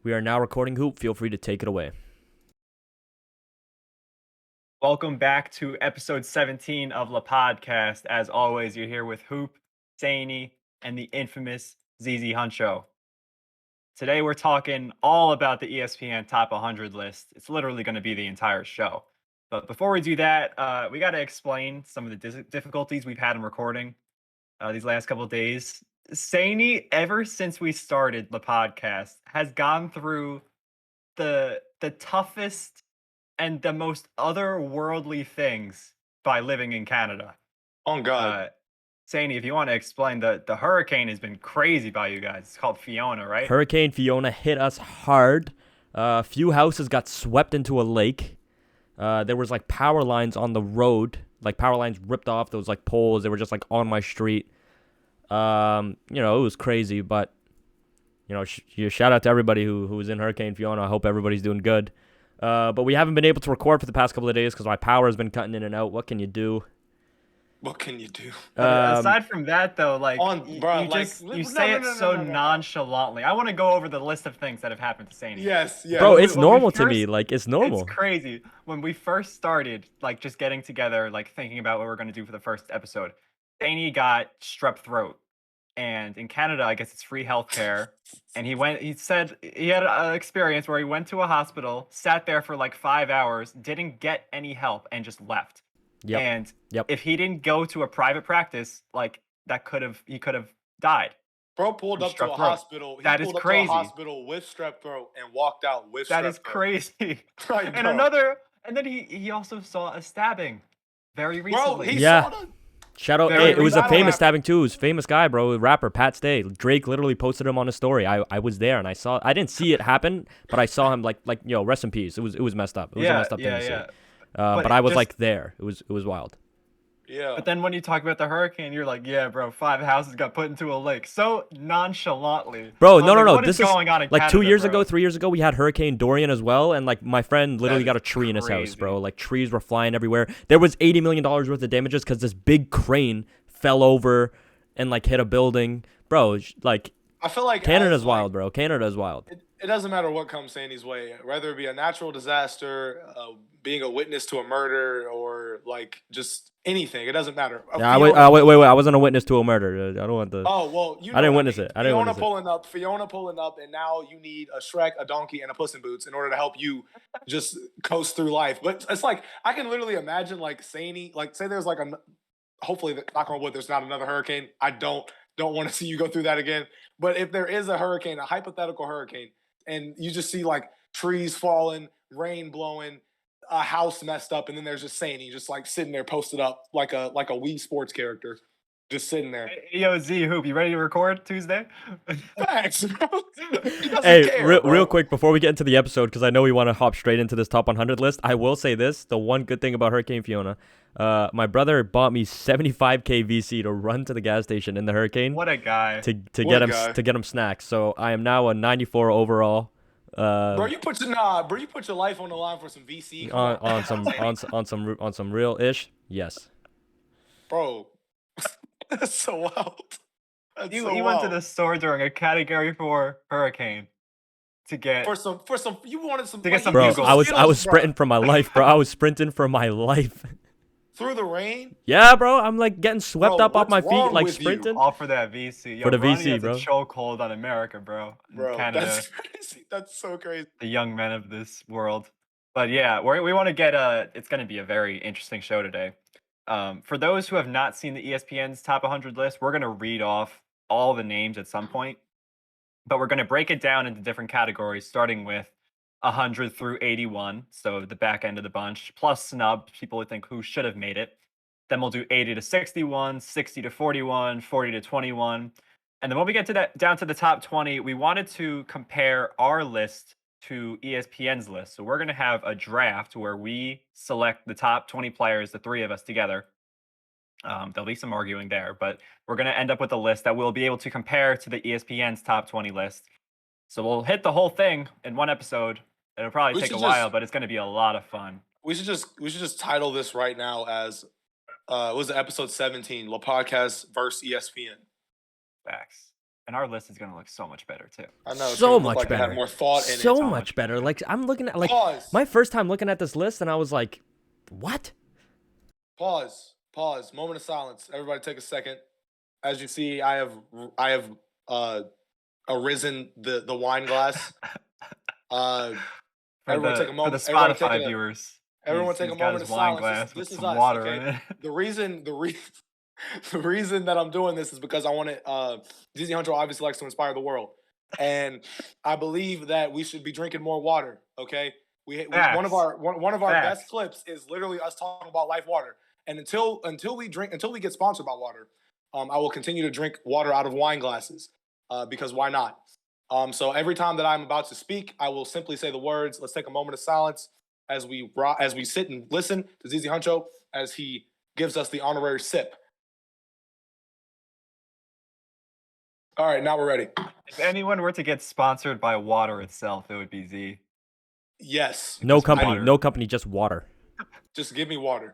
We are now recording Hoop. Feel free to take it away. Welcome back to episode 17 of Lepodcast. As always, you're here with Hoop, Finney, and the infamous ZZ Hunt Show. Today, we're talking all about the ESPN Top 100 list. It's literally going to be the entire show. But before we do that, we got to explain some of the difficulties we've had in recording these last couple of days. Finney, ever since we started the podcast, has gone through the toughest and the most otherworldly things by living in Canada. Oh God. Sandy, if you want to explain, the hurricane has been crazy by you guys. It's called Fiona, right? Hurricane Fiona hit us hard. A few houses got swept into a lake. There was like power lines on the road, like power lines ripped off those like poles. They were just like on my street. It was crazy, but shout out to everybody who was in Hurricane Fiona. I hope everybody's doing good. But we haven't been able to record for the past couple of days because my power has been cutting in and out. What can you do? What can you do? Aside from that, though, you say it so nonchalantly. I want to go over the list of things that have happened to Sandy. Yes. Bro, it's normal to me. Like, it's normal. It's crazy. When we first started, like, just getting together, like, thinking about what we're going to do for the first episode, Sandy got strep throat. And in Canada, I guess it's free healthcare. And he said he had an experience where he went to a hospital, sat there for like 5 hours, didn't get any help, and just left. Yep. And Yep. if he didn't go to a private practice, like he could have died. Bro pulled up to a hospital. That is crazy. To a hospital with strep throat and walked out with strep throat. That is crazy. Right, and then he also saw a stabbing very recently. Bro, Yeah. Shout out. Hey, it was a famous stabbing too. It was a famous guy, bro. Rapper Pat Stay. Drake literally posted him on a story. I was there and I didn't see it happen, but I saw him like rest in peace. It was messed up. It was a messed up thing to say. But I was there. It was wild. Yeah. But then when you talk about the hurricane, you're like, yeah, bro, 5 houses got put into a lake so nonchalantly. Bro, no. What This is going on in like Canada, 2 years bro? ago, 3 years ago, we had Hurricane Dorian as well, and like my friend literally got a tree in his house, crazy. bro. Like trees were flying everywhere. There was $80 million worth of damages because this big crane fell over and like hit a building, bro. Like I feel like Canada's wild, bro. Canada's wild. It doesn't matter what comes Sandy's way, whether it be a natural disaster, being a witness to a murder, or like just anything. It doesn't matter. Wait. I wasn't a witness to a murder. I don't want the. Oh well, I didn't witness it. Fiona pulling up, and now you need a Shrek, a donkey, and a Puss in Boots in order to help you just coast through life. But it's like I can literally imagine like Sandy, like say there's like hopefully knock on wood, there's not another hurricane. I don't want to see you go through that again. But if there is a hurricane, a hypothetical hurricane, and you just see like trees falling, rain blowing, a house messed up, and then there's just Sandy just like sitting there posted up like a Wii Sports character, just sitting there. Yo, Z Hoop, you ready to record Tuesday? Facts, bro. Hey, real quick before we get into the episode, because I know we want to hop straight into this top 100 list. I will say this: the one good thing about Hurricane Fiona, my brother bought me 75K VC to run to the gas station in the hurricane. What a guy! To get him snacks. So I am now a 94 overall. Bro, you put your life on the line for some VC on some real ish. Yes. Bro, that's so wild. He went to the store during a Category 4 hurricane to get you wanted some to get some bro. Bugles. I was sprinting for my life, bro. I was sprinting for my life. Through the rain? Yeah, bro. I'm like getting swept up off my feet, like sprinting. All for that VC. Yo, for the Ronnie VC, has bro. A chokehold on America, bro. Canada. That's crazy. That's so crazy. The young men of this world. But yeah, we want to get it's going to be a very interesting show today. For those who have not seen the ESPN's top 100 list, we're going to read off all the names at some point, but we're going to break it down into different categories, starting with 100 through 81, so the back end of the bunch, plus snub, people who think who should have made it. Then we'll do 80 to 61, 60 to 41, 40 to 21. And then when we get to down to the top 20, we wanted to compare our list to ESPN's list. So we're going to have a draft where we select the top 20 players, the three of us together. There'll be some arguing there, but we're going to end up with a list that we'll be able to compare to the ESPN's top 20 list. So we'll hit the whole thing in one episode. It'll probably take a while, but it's going to be a lot of fun. We should just title this right now as was it episode 17, Lepodcast versus ESPN. Facts. And our list is gonna look so much better too. I know. It's So gonna look much like it better. had more thought in it. So so much much better. better. Like I'm looking at Pause. my first time looking at this list, and I was like, what? Pause. Moment of silence. Everybody, take a second. As you see, I have arisen the wine glass. Everyone take a moment. For the Everybody Spotify take a, viewers. Everyone he's take a got moment his of wine silence. glass This with is some us. water Okay. in it. The reason that I'm doing this is because I want to. Dizzy Hunter obviously likes to inspire the world, and I believe that we should be drinking more water. Okay. We one of our Facts. best clips is literally us talking about life water. And until we get sponsored by water, I will continue to drink water out of wine glasses because why not? So every time that I'm about to speak, I will simply say the words. Let's take a moment of silence as we sit and listen to Zizi Huncho as he gives us the honorary sip. All right, now we're ready. If anyone were to get sponsored by water itself, it would be Z. Yes. No Just company, water. no company, just water. Just give me water.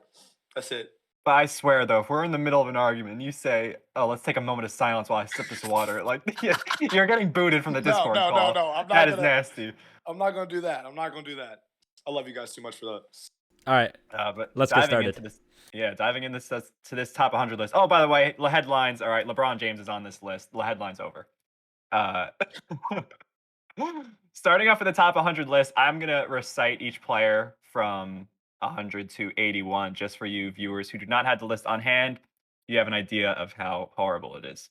That's it. But I swear, though, if we're in the middle of an argument and you say, "Oh, let's take a moment of silence while I sip this water," like you're getting booted from the Discord No. call. I'm not That is gonna, nasty. I'm not gonna do that. I love you guys too much for that. All right, But let's get started. Diving into this top 100 list. Oh, by the way, the headlines. All right, LeBron James is on this list. The headlines over. Starting off with the top 100 list, I'm gonna recite each player from 100 to 81, just for you viewers who do not have the list on hand. You have an idea of how horrible it is.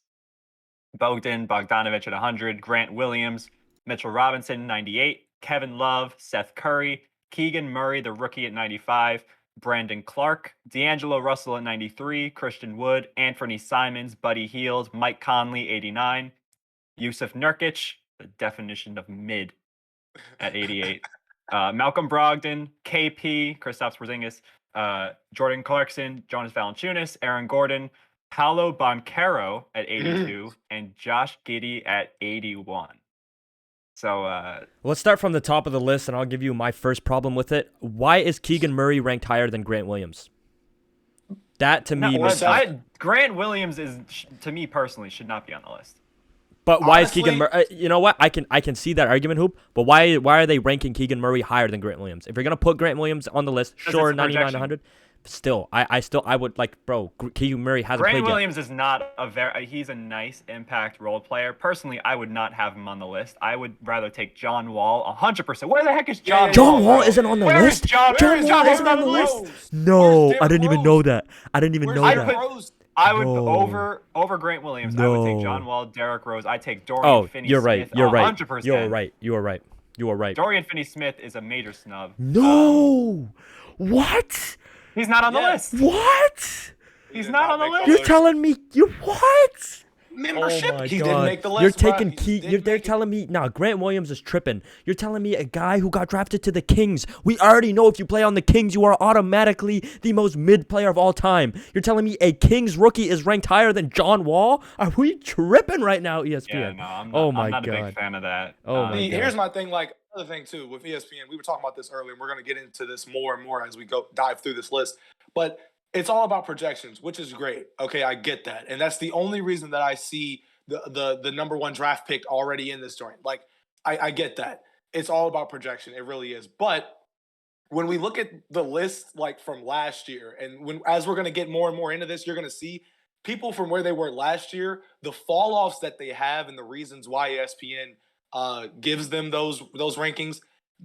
Bogdanovich at 100, Grant Williams, Mitchell Robinson 98, Kevin Love, Seth Curry, Keegan Murray, the rookie at 95, Brandon Clark, D'Angelo Russell at 93, Christian Wood, Anthony Simons, Buddy Hield, Mike Conley 89, Yusuf Nurkic, the definition of mid, at 88. Malcolm Brogdon, KP, Kristaps Porzingis, Jordan Clarkson, Jonas Valanciunas, Aaron Gordon, Paolo Banchero at 82, and Josh Giddey at 81. So let's start from the top of the list, and I'll give you my first problem with it. Why is Keegan Murray ranked higher than Grant Williams? That to me, Grant Williams to me personally, should not be on the list. But why Honestly, is Keegan Murray? You know what? I can see that argument, Hoop. But why are they ranking Keegan Murray higher than Grant Williams? If you're gonna put Grant Williams on the list, sure, 99, 100. Still, I would like, bro. Keegan Murray hasn't played yet. Grant Williams is not he's a nice impact role player. Personally, I would not have him on the list. I would rather take John Wall 100%. Where the heck is John Wall? John Wall isn't on the Where list. is John Wall isn't on the list. No, I didn't even know that. I didn't even know that. I would No. over Grant Williams. I No. would take John Wall, Derrick Rose. I take Dorian Finney-Smith. You're right. 100%. You are right. Dorian Finney-Smith is a major snub. No. What? He's not on the list. What? He's not on the list. You're telling me what? Membership. Oh my He God. didn't make the list. You're bro. taking He key. didn't They're make it. telling me Grant Williams is tripping. You're telling me a guy who got drafted to the Kings. We already know if you play on the Kings, you are automatically the most mid player of all time. You're telling me a Kings rookie is ranked higher than John Wall? Are we tripping right now, ESPN? Yeah, no, I'm not a big fan of that. Oh my God. Here's my thing. Like another thing too with ESPN, we were talking about this earlier, and we're gonna get into this more and more as we go dive through this list. But it's all about projections, which is great. Okay, I get that, and that's the only reason that I see the number one draft pick already in this joint. Like I get that. It's all about projection. It really is. But when we look at the list like from last year, and as we're gonna get more and more into this, you're gonna see people from where they were last year, the fall offs that they have, and the reasons why ESPN gives them those rankings,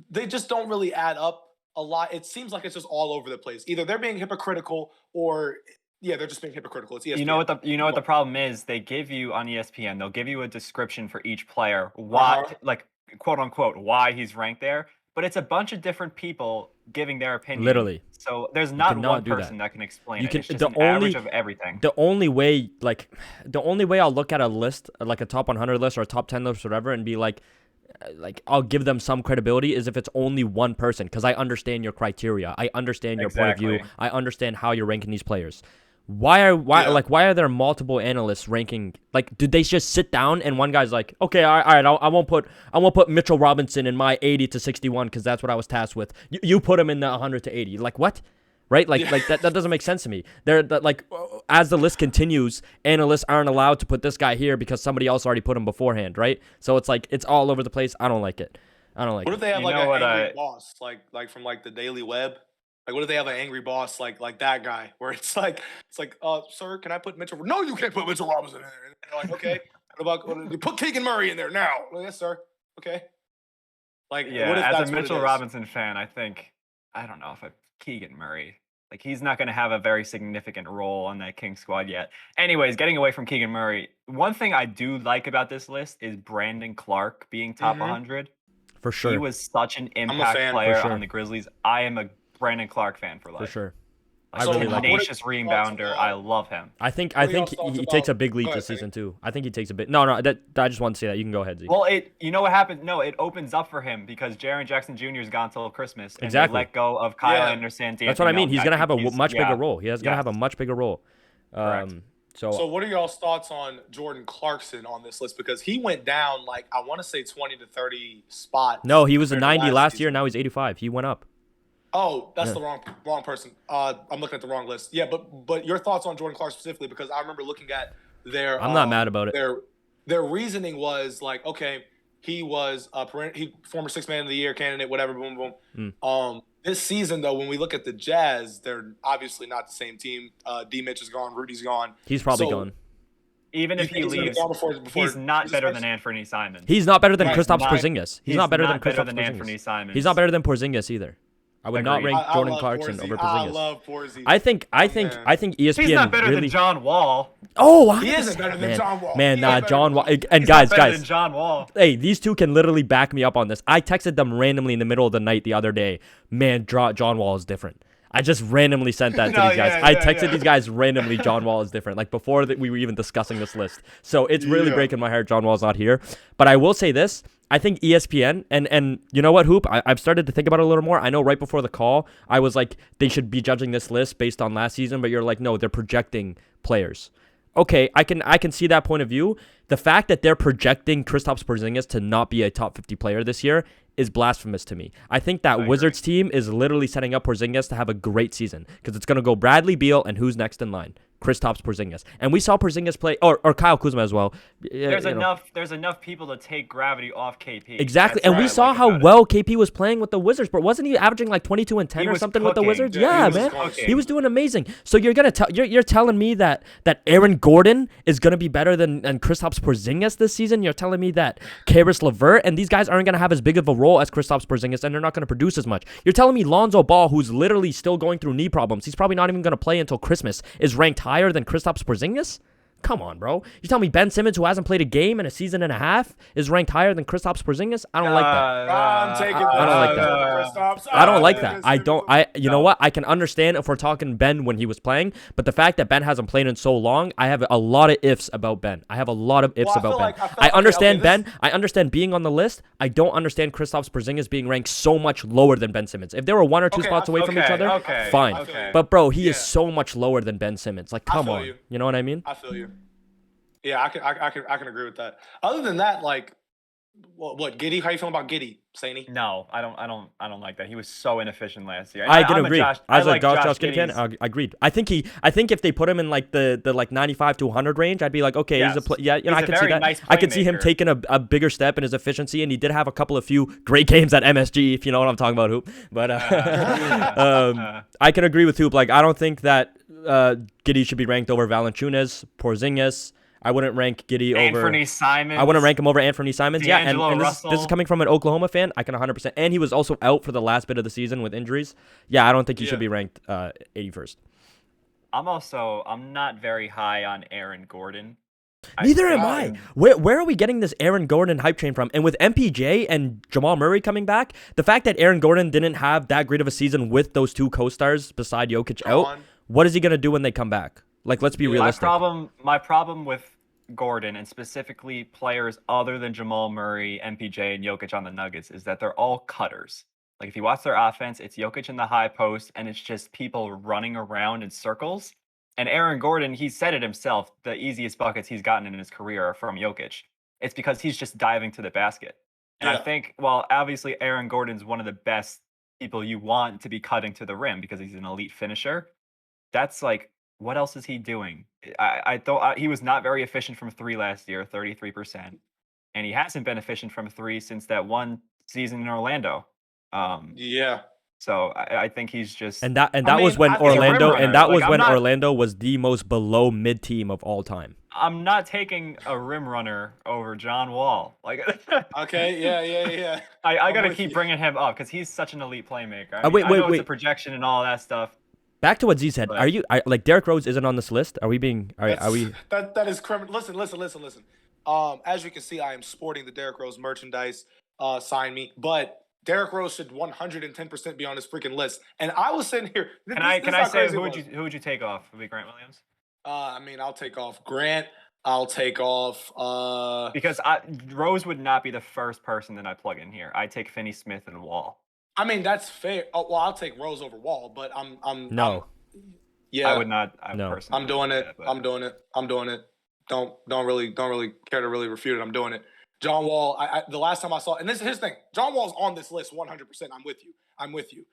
they just don't really add up a lot. It seems like it's just all over the place. Either they're being hypocritical or they're just being hypocritical. It's ESPN. You know what the problem is? They give you on ESPN, they'll give you a description for each player, why like quote unquote why he's ranked there, but it's a bunch of different people giving their opinion. Literally. So there's not cannot one do that. person that can explain You it. can- It's just the an average only- of everything. The only way I'll look at a list, like a top 100 list or a top 10 list or whatever, and be like I'll give them some credibility is if it's only one person, because I understand your criteria. I understand your point of view. Exactly. I understand how you're ranking these players. Why are there multiple analysts ranking? Like, did they just sit down and one guy's like, okay, all right, I won't put Mitchell Robinson in my 80 to 61 because that's what I was tasked with. You put him in the 100 to 80. Like, what? right? Like that doesn't make sense to me. As the list continues, analysts aren't allowed to put this guy here because somebody else already put him beforehand, right? So it's like it's all over the place. I don't like it. What if they have You like know an what angry boss, like from like the Daily Web? Like, what if they have an angry boss like that guy, where it's like, sir, can I put Mitchell? No, you can't put Mitchell Robinson in there. And they're like, okay, you put Keegan Murray in there now? Well, yes, sir. Okay. Like, Yeah, what if as that's a what it Mitchell is? Robinson fan, I don't know if Keegan Murray. Like, he's not going to have a very significant role on that King squad yet. Anyways, getting away from Keegan Murray, one thing I do like about this list is Brandon Clark being top Mhm. 100. For sure. He was such an a impact fan, for player sure. on the Grizzlies. I am a Brandon Clark fan for life. For sure. Like, I really like him. tenacious rebounder. I love him. I think What are y'all's he thoughts takes a about- big leap Go ahead, this season too. I think he takes a bit. No, I just want to say that. You can go ahead, Z. Well, you know what happened? No, it opens up for him because Jaren Jackson Jr. is gone till Christmas. And Exactly. They let go of Kyle Yeah. Anderson. That's what I mean. D'Anthony He's gonna have Melton. a much bigger role. He's gonna have a Yes. much bigger role. Correct. So, what are y'all's thoughts on Jordan Clarkson on this list? Because he went down like I want to say 20 to 30 spots. No, he was a compared to 90 last season. year. Now he's 85. He went up. Oh, that's Yeah. the wrong person. I'm looking at the wrong list. Yeah, but your thoughts on Jordan Clarkson specifically, because I remember looking at their. I'm not mad about it. Their reasoning was like, okay, he was he former 6th man of the year candidate, whatever, boom, boom. This season though, when we look at the Jazz, they're obviously not the same team. D. Mitch is gone, Rudy's gone. He's probably So, gone. Even if he he's gonna leaves, go before he's not Jesus better Christ? than Anthony Simons. He's not better than Right, Kristaps not- Porzingis. He's not better than Kristaps Anthony Porzingis. Simons. He's not better than Porzingis either. I would not Agreed. rank I Jordan love Clarkson Porzingis. over I Porzingis. love Porzingis. I think man. ESPN He's not better really. than John Wall. Oh, He isn't better than man, John Wall. Man, He nah, ain't better John than Wall. John And He's not better guys, than John Wall. hey, these two can literally back me up on this. I texted them randomly in the middle of the night the other day. Man, John Wall is different. I just randomly sent that to No, these guys. yeah, I yeah, texted yeah. these guys randomly. John Wall is different. Like before that, we were even discussing this list. So it's really Yeah. breaking my heart. John Wall's not here. But I will say this. I think ESPN and you know what, Hoop? I've started to think about it a little more. I know right before the call, I was like, they should be judging this list based on last season. But you're like, no, they're projecting players. Okay, I can see that point of view. The fact that they're projecting Kristaps Porzingis to not be a top 50 player this year is blasphemous to me. I think that Wizards team is literally setting up Porzingis to have a great season because it's going to go Bradley Beal and who's next in line? Kristaps Porzingis. And we saw Porzingis play, or Kyle Kuzma as well. There's enough people to take gravity off KP. Exactly. That's And what we I saw like how about it. well KP was playing with the Wizards, but wasn't he averaging like 22 and 10 He or was something with the cooking. Wizards? Yeah, Yeah, he was man. cooking. He was doing amazing. So you're telling me that Aaron Gordon is going to be better than Kristaps Porzingis this season? You're telling me that Karis LeVert and these guys aren't going to have as big of a role as Kristaps Porzingis and they're not going to produce as much. You're telling me Lonzo Ball, who's literally still going through knee problems, he's probably not even going to play until Christmas, is ranked higher than Kristaps Porzingis? Come on, bro. You tell me Ben Simmons, who hasn't played a game in a season and a half, is ranked higher than Kristaps Porzingis? I don't like that. I'm taking I don't like that. Kristaps. I don't like that. You know what? I can understand if we're talking Ben when he was playing, but the fact that Ben hasn't played in so long, I have a lot of ifs about Ben. I have a lot of ifs Well, I about feel Ben. like- I feel- I understand okay, this- Ben. I understand being on the list. I don't understand Kristaps Porzingis being ranked so much lower than Ben Simmons. If they were one or two Okay, spots away from each okay, other, okay, fine. okay. But bro, he is Yeah. so much lower than Ben Simmons. Like, come feel on. you. You know what I mean? I feel you. Yeah, I can agree with that. Other than that, like, what Giddey? How you feeling about Giddey, Saini? No, I don't like that. He was so inefficient last year. I can I'm a agree. Josh, As I a like Josh Giddey fan, Giddey's- I agreed. I think if they put him in like the like 95 to 100 range, I'd be like, okay, Yes. I He's can a see very that. nice I can see him playmaker. taking a bigger step in his efficiency, and he did have a few great games at MSG, if you know what I'm talking about, Hoop. But I can agree with Hoop. Like, I don't think that Giddey should be ranked over Valanciunas, Porzingis. I wouldn't rank Giddey over Anthony Simons. I wouldn't rank him over Anthony Simons. Yeah, D'Angelo and this is Russell. coming from an Oklahoma fan. I can 100%. And he was also out for the last bit of the season with injuries. Yeah, I don't think he should be ranked 81st. I'm not very high on Aaron Gordon. Neither am I. Where are we getting this Aaron Gordon hype train from? And with MPJ and Jamal Murray coming back, the fact that Aaron Gordon didn't have that great of a season with those two co-stars beside Jokic out, what is he going to do when they come back? Like, let's be realistic. My problem with Gordon, and specifically players other than Jamal Murray, MPJ, and Jokic on the Nuggets, is that they're all cutters. Like, if you watch their offense, it's Jokic in the high post, and it's just people running around in circles. And Aaron Gordon, he said it himself, the easiest buckets he's gotten in his career are from Jokic. It's because he's just diving to the basket. And I think, well, obviously Aaron Gordon's one of the best people you want to be cutting to the rim because he's an elite finisher. That's like, what else is he doing? I thought he was not very efficient from three last year, 33%, and he hasn't been efficient from three since that one season in Orlando. Yeah. So I think he's just And that I was mean, when I think- He's a rim Orlando, runner. and that Like, was I'm when not- Orlando was the most below mid team of all time. I'm not taking a rim runner over John Wall. Like, Okay, yeah. I I'm gotta with keep you. bringing him up because he's such an elite playmaker. I, mean, Wait, I know it's a wait. projection and all that stuff. Back to what Z said. But- Are you like Derrick Rose isn't on this list? Are we being? Are we? That is criminal. Listen. As you can see, I am sporting the Derrick Rose merchandise. Sign me. But Derrick Rose should 110% be on this freaking list. And I was sitting here. Can I say who would you take off? Would be Grant Williams? I mean, I'll take off Grant. I'll take off. Because Rose would not be the first person that I plug in here. I take Finney Smith and Wall. I mean, that's fair. Oh, well, I'll take Rose over Wall, but No. Yeah, I would not. No. Personally I'm doing would it. do that, I'm doing it. Don't really care to really refute it. I'm doing it. John Wall. The last time I saw, and this is his thing. John Wall's on this list 100%. I'm with you.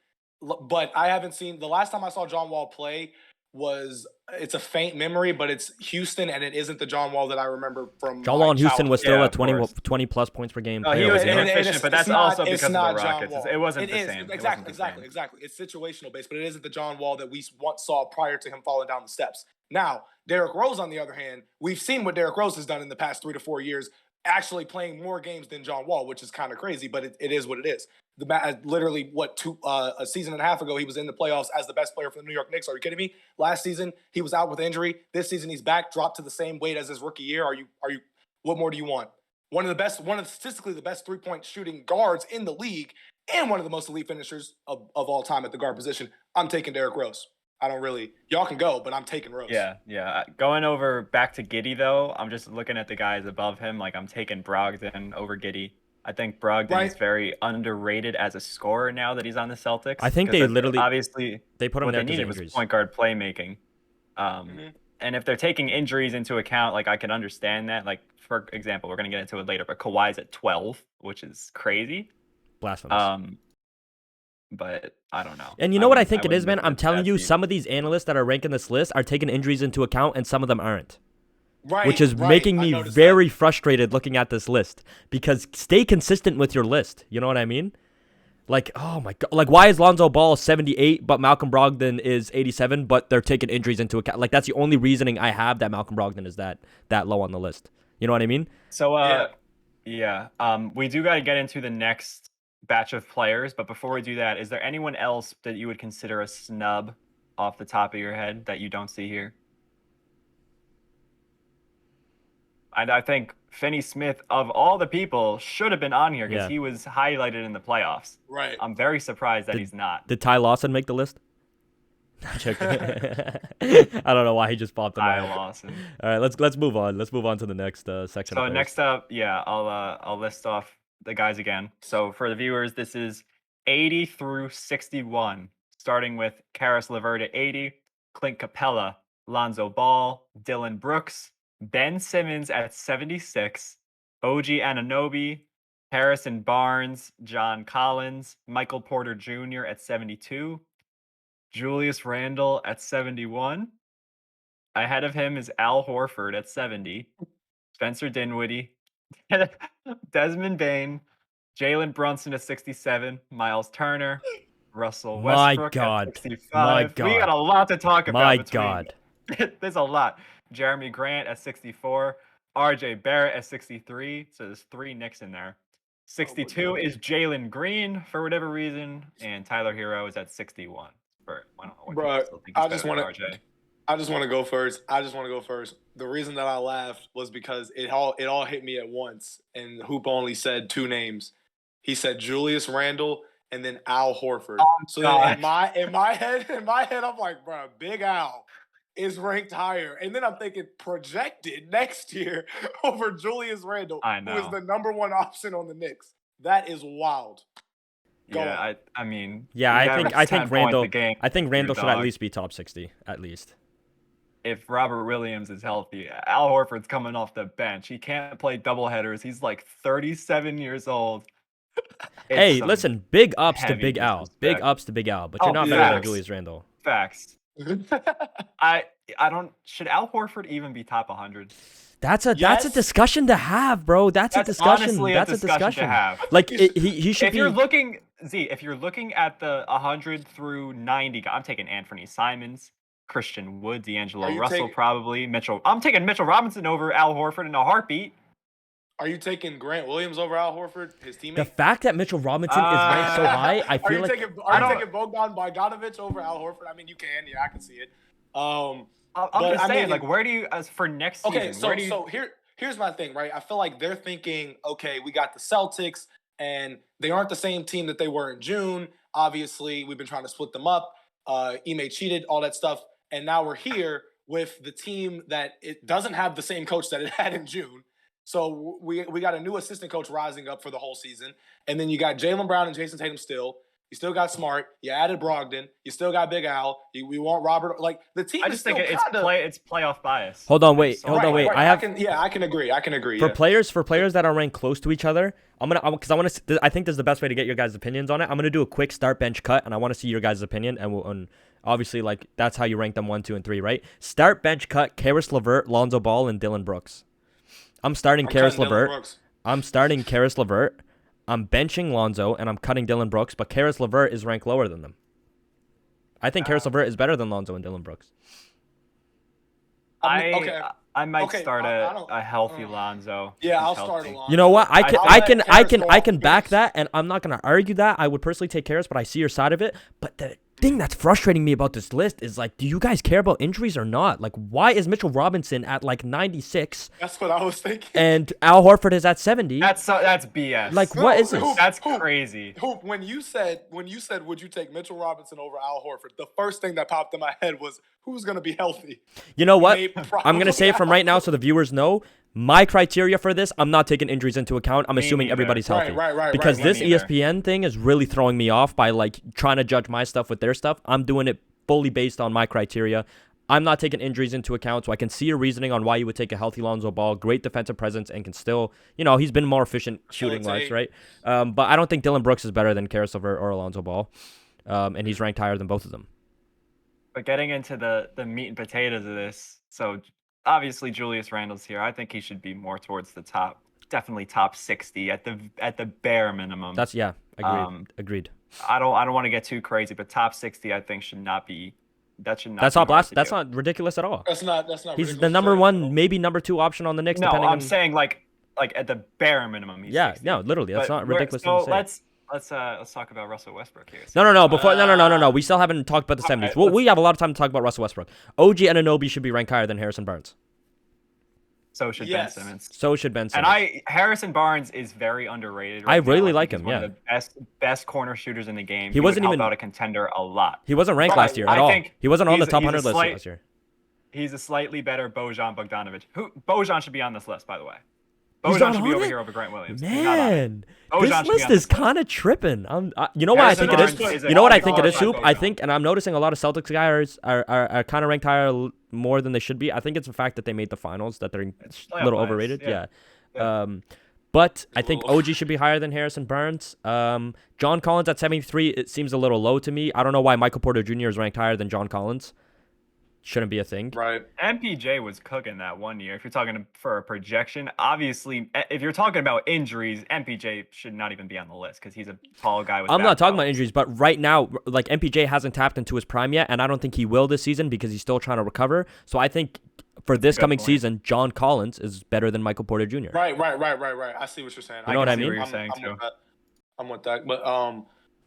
But I haven't seen the last time I saw John Wall play was it's a faint memory, but it's Houston, and it isn't the John Wall that I remember from. John Wall in Houston was still Yeah, a of 20 plus points per game he player. was was he not? inefficient, but that's also because of the Rockets. It wasn't the same. Exactly. It's situational based, but it isn't the John Wall that we once saw prior to him falling down the steps. Now, Derrick Rose, on the other hand, we've seen what Derrick Rose has done in the past 3 to 4 years, actually playing more games than John Wall, which is kind of crazy, but it is what it is. Literally, a season and a half ago, he was in the playoffs as the best player for the New York Knicks. Are you kidding me? Last season, he was out with injury. This season, he's back, dropped to the same weight as his rookie year. Are you? What more do you want? One of statistically the best 3-point shooting guards in the league, and one of the most elite finishers of all time at the guard position. I'm taking Derrick Rose. I don't really. Y'all can go, but I'm taking Rose. Yeah. Going over back to Giddey though, I'm just looking at the guys above him. Like I'm taking Brogdon over Giddey. I think Brogdon is very underrated as a scorer now that he's on the Celtics. I think they literally obviously they put him what there they because needed was injuries. point guard playmaking. And if they're taking injuries into account, like I can understand that. Like for example, we're gonna get into it later, but Kawhi's at 12, which is crazy. Blasphemous. But I don't know. And you know what I think it is, man? I'm telling you, some of these analysts that are ranking this list are taking injuries into account, and some of them aren't. Right, which is making me very frustrated looking at this list, because stay consistent with your list. You know what I mean? Like, oh my God. Like, why is Lonzo Ball 78, but Malcolm Brogdon is 87, but they're taking injuries into account? Like, that's the only reasoning I have that Malcolm Brogdon is that low on the list. You know what I mean? So, we do got to get into the next batch of players, but before we do that, is there anyone else that you would consider a snub off the top of your head that you don't see here? And I think Finney Smith, of all the people, should have been on here because he was highlighted in the playoffs. Right. I'm very surprised that he's not. Did Ty Lawson make the list? I don't know why he just popped in my head. Ty Lawson. All right, let's move on. Let's move on to the next section. So next up, I'll list off the guys again. So for the viewers, this is 80 through 61, starting with Karis LeVert at 80, Clint Capella, Lonzo Ball, Dylan Brooks, Ben Simmons at 76, OG Anunoby, Harrison Barnes, John Collins, Michael Porter Jr. at 72, Julius Randle at 71. Ahead of him is Al Horford at 70, Spencer Dinwiddie, Desmond Bane, Jalen Brunson at 67, Miles Turner, Russell Westbrook at 65. My God. We got a lot to talk about. My God. There's a lot. Jeremy Grant at 64, RJ Barrett at 63. So there's 3 Knicks in there. 62 is Jalen Green for whatever reason, and Tyler Hero is at 61. I don't know what Bro, people think I is just better want than RJ. I just want to go first. The reason that I laughed was because it all hit me at once, and Hoop only said 2 names. He said Julius Randle and then Al Horford. So then in my head, I'm like, bro, Big Al is ranked higher. And then I'm thinking projected next year over Julius Randle, who is the number 1 option on the Knicks. That is wild. I mean, I think Randle should at dog. least be top 60 at least. If Robert Williams is healthy, Al Horford's coming off the bench. He can't play doubleheaders. He's like 37 years old. Hey, some listen, big ups to heavy Big Al. disrespect. Big ups to Big Al, but you're Oh, not better than facts. Julius Randle. Facts. I don't. Should Al Horford even be top 100? That's a Yes. discussion to have, bro. That's a discussion. Honestly That's a discussion to have. Like he should If be. you're looking, if you're looking at the 100 through 90, I'm taking Anthony Simons, Christian Wood, Are D'Angelo you Russell, taking- probably Mitchell. I'm taking Mitchell Robinson over Al Horford in a heartbeat. Are you taking Grant Williams over Al Horford, his teammate? The fact that Mitchell Robinson is ranked so high, I Are feel you like taking Bogdan Bogdanovic over Al Horford? I mean, you can. Yeah, I can see it. I'm But, just I saying, mean- like, where do you, as for next season? Okay, so where do you, so here's my thing, right? I feel like they're thinking, okay, we got the Celtics, and they aren't the same team that they were in June. Obviously, we've been trying to split them up. Ime cheated, all that stuff, and now we're here with the team that it doesn't have the same coach that it had in June. So we got a new assistant coach rising up for the whole season, and then you got Jaylen Brown and Jason Tatum still. You still got Smart. You added Brogdon. You still got Big Al. We want Robert. Like the team. I is just think still it's kinda, it's playoff bias. Hold on, wait, So- hold on, wait. Right. I can agree. I can agree. for yeah. players that are ranked close to each other. I think this is the best way to get your guys' opinions on it. I'm gonna do a quick start bench cut, and I want to see your guys' opinion. And obviously, like that's how you rank them 1, 2, and 3, right? Start bench cut: Karis LeVert, Lonzo Ball, and Dylan Brooks. I'm starting Karis cutting Dylan LeVert. Brooks. I'm starting Karis LeVert. I'm benching Lonzo, and I'm cutting Dylan Brooks. But Karis LeVert is ranked lower than them. I think Karis LeVert is better than Lonzo and Dylan Brooks. I might Okay, start I don't- a healthy Lonzo. Yeah, who's I'll start healthy. Alonzo. You know what? I can I'll I let can Karis I can go I off can the back bench. that, and I'm not gonna argue that. I would personally take Karis, but I see your side of it. But the thing that's frustrating me about this list is like, do you guys care about injuries or not? Like, why is Mitchell Robinson at like 96 That's what I was thinking. and Al Horford is at 70? That's BS. Like, what is this? That's crazy. Hoop, when you said would you take Mitchell Robinson over Al Horford, the first thing that popped in my head was who's gonna be healthy. You know what? Maybe I'm gonna say it from probably right now so the viewers know. My criteria for this, I'm not taking injuries into account. I'm Me assuming neither. everybody's healthy. Right. Because Me this neither. ESPN thing is really throwing me off by like trying to judge my stuff with their stuff. I'm doing it fully based on my criteria. I'm not taking injuries into account, so I can see your reasoning on why you would take a healthy Lonzo Ball, great defensive presence, and can still, he's been more efficient shooting-wise, right? But I don't think Dylan Brooks is better than Karis LeVert or Alonzo Ball, and he's ranked higher than both of them. But getting into the meat and potatoes of this, so obviously Julius Randle's here. I think he should be more towards the top, definitely top 60 at the bare minimum. Agreed. I don't want to get too crazy, but top 60 I think should not be. That should not. That's be not hard to that's do. not ridiculous at all. That's not He's ridiculous the to number say. one, maybe number 2 option on the Knicks. No, depending I'm on, saying like at the bare minimum. He's yeah, 60. no, literally, that's But not ridiculous So to say. let's talk about Russell Westbrook here. No. Before no. We still haven't talked about the 70s. Alright, Well, we have a lot of time to talk about Russell Westbrook. OG Anunoby should be ranked higher than Harrison Barnes. So should Yes. Ben Simmons. So should Ben Simmons. And Harrison Barnes is very underrated. I Right now. really think like he's him, one yeah. of the best corner shooters in the game. He wasn't would help even- out a contender a lot. He wasn't ranked Right, last year at I all. think He wasn't on the he's- top he's a 100 list slight- last year. He's a slightly better Bojan Bogdanovic. Bojan should be on this list, by the way. He's Bojan not should be on over it? here over Grant Williams. He's not on it. Man, Bojan this should be list on is this list. kind of tripping. You know why I Harrison think it is? Barnes is a You know what I think it is, qualified Hoop? I Bojan. think, and I'm noticing a lot of Celtics guys are kind of ranked higher more than they should be. I think it's the fact that they made the finals that they're a playoff little bias, overrated. yeah. Yeah. But I A think little. OG should be higher than Harrison Barnes. John Collins at 73, it seems a little low to me. I don't know why Michael Porter Jr. is ranked higher than John Collins. Shouldn't be a thing. Right. MPJ was cooking that one year. If you're talking for a projection, obviously, if you're talking about injuries, MPJ should not even be on the list because he's a tall guy with. I'm bad not talking about problems. injuries, but right now, like MPJ hasn't tapped into his prime yet, and I don't think he will this season because he's still trying to recover. So I think for this Good coming point. season, John Collins is better than Michael Porter Jr. Right. I see what you're saying. You know what I see mean? what you're saying, I'm too. with that. I'm with that. But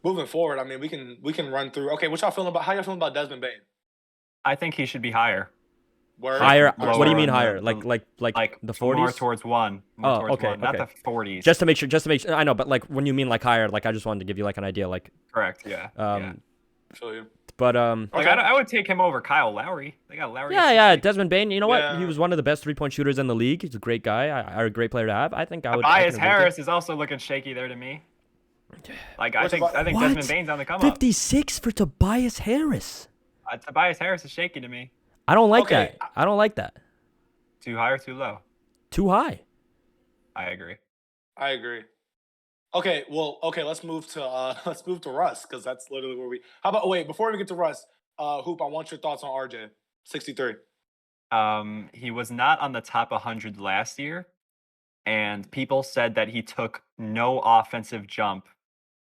moving forward, I mean, we can run through. Okay, what y'all feeling about? How y'all feeling about Desmond Bane? I think he should be higher. Word? Higher? Lower What do you mean on higher? the- Like the More 40s? towards one. Oh, Towards okay, one, not okay. the 40s. Just to make sure. I know, but like when you mean like higher, like I just wanted to give you like an idea, like correct. Yeah. Yeah. Feel you. But Like Okay. I would take him over Kyle Lowry. They got Lowry. at yeah, 60. Desmond Bane. You know what? Yeah. He was one of the best 3-point shooters in the league. He's a great guy, a great player to have. I think I would. Tobias I can agree with Harris is also looking shaky there to me. Like I What's think about- Desmond What? Bane's on the come it. up. 56 for Tobias Harris. Tobias Harris is shaky to me. I don't like Okay. that. I don't like that. Too high or too low? Too high. I agree. I agree. Okay, well, okay, let's move to Russ because that's literally where we. How about wait before we get to Russ, Hoop? I want your thoughts on RJ 63. He was not on the top 100 last year, and people said that he took no offensive jump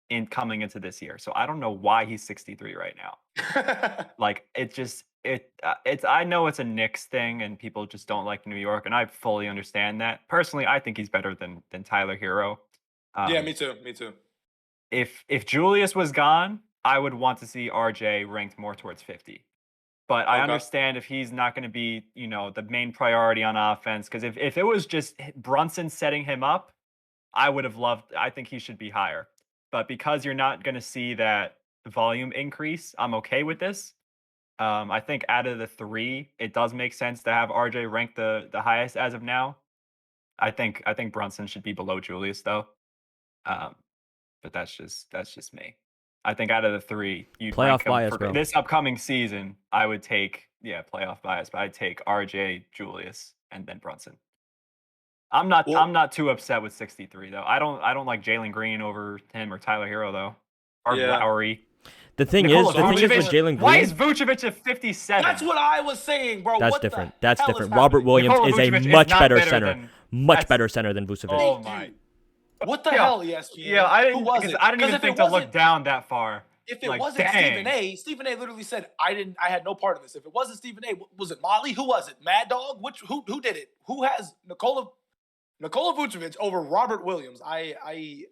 in coming into this year. So I don't know why he's 63 right now. Like it's I know it's a Knicks thing and people just don't like New York, and I fully understand that. Personally, I think he's better than Tyler Hero. Yeah, me too. Me too. If Julius was gone, I would want to see RJ ranked more towards 50. But I Okay. understand if he's not going to be, the main priority on offense. Because if it was just Brunson setting him up, I think he should be higher. But because you're not going to see that volume increase, I'm okay with this. I think out of the three, it does make sense to have RJ ranked the highest as of now. I think Brunson should be below Julius though. But that's just me. I think out of the three, you'd Playoff rank him bias, for bro. this upcoming season. I would take playoff bias, but I'd take RJ, Julius, and then Brunson. I'm not too upset with 63 though. I don't like Jalen Green over him or Tyler Hero though, or Yeah. Lowry. The thing Nikola is with Vucevic- Jalen Green. Why is Vucevic at 57? That's what I was saying, bro. That's What the different. That's hell is different. happening? Robert Williams Nikola is Vucevic a is much not better better center. than- Much that's- better center than Vucevic. Oh Thank my. you. What the Yeah. hell, ESPN? Yeah, I didn't. Who was because it? I didn't 'Cause even if think it to look wasn't- down that far. If it Like, wasn't dang. Stephen A literally said I had no part in this. If it wasn't Stephen A, was it Molly? Who was it? Mad Dog? Who did it? Who has Nikola Vucevic over Robert Williams? I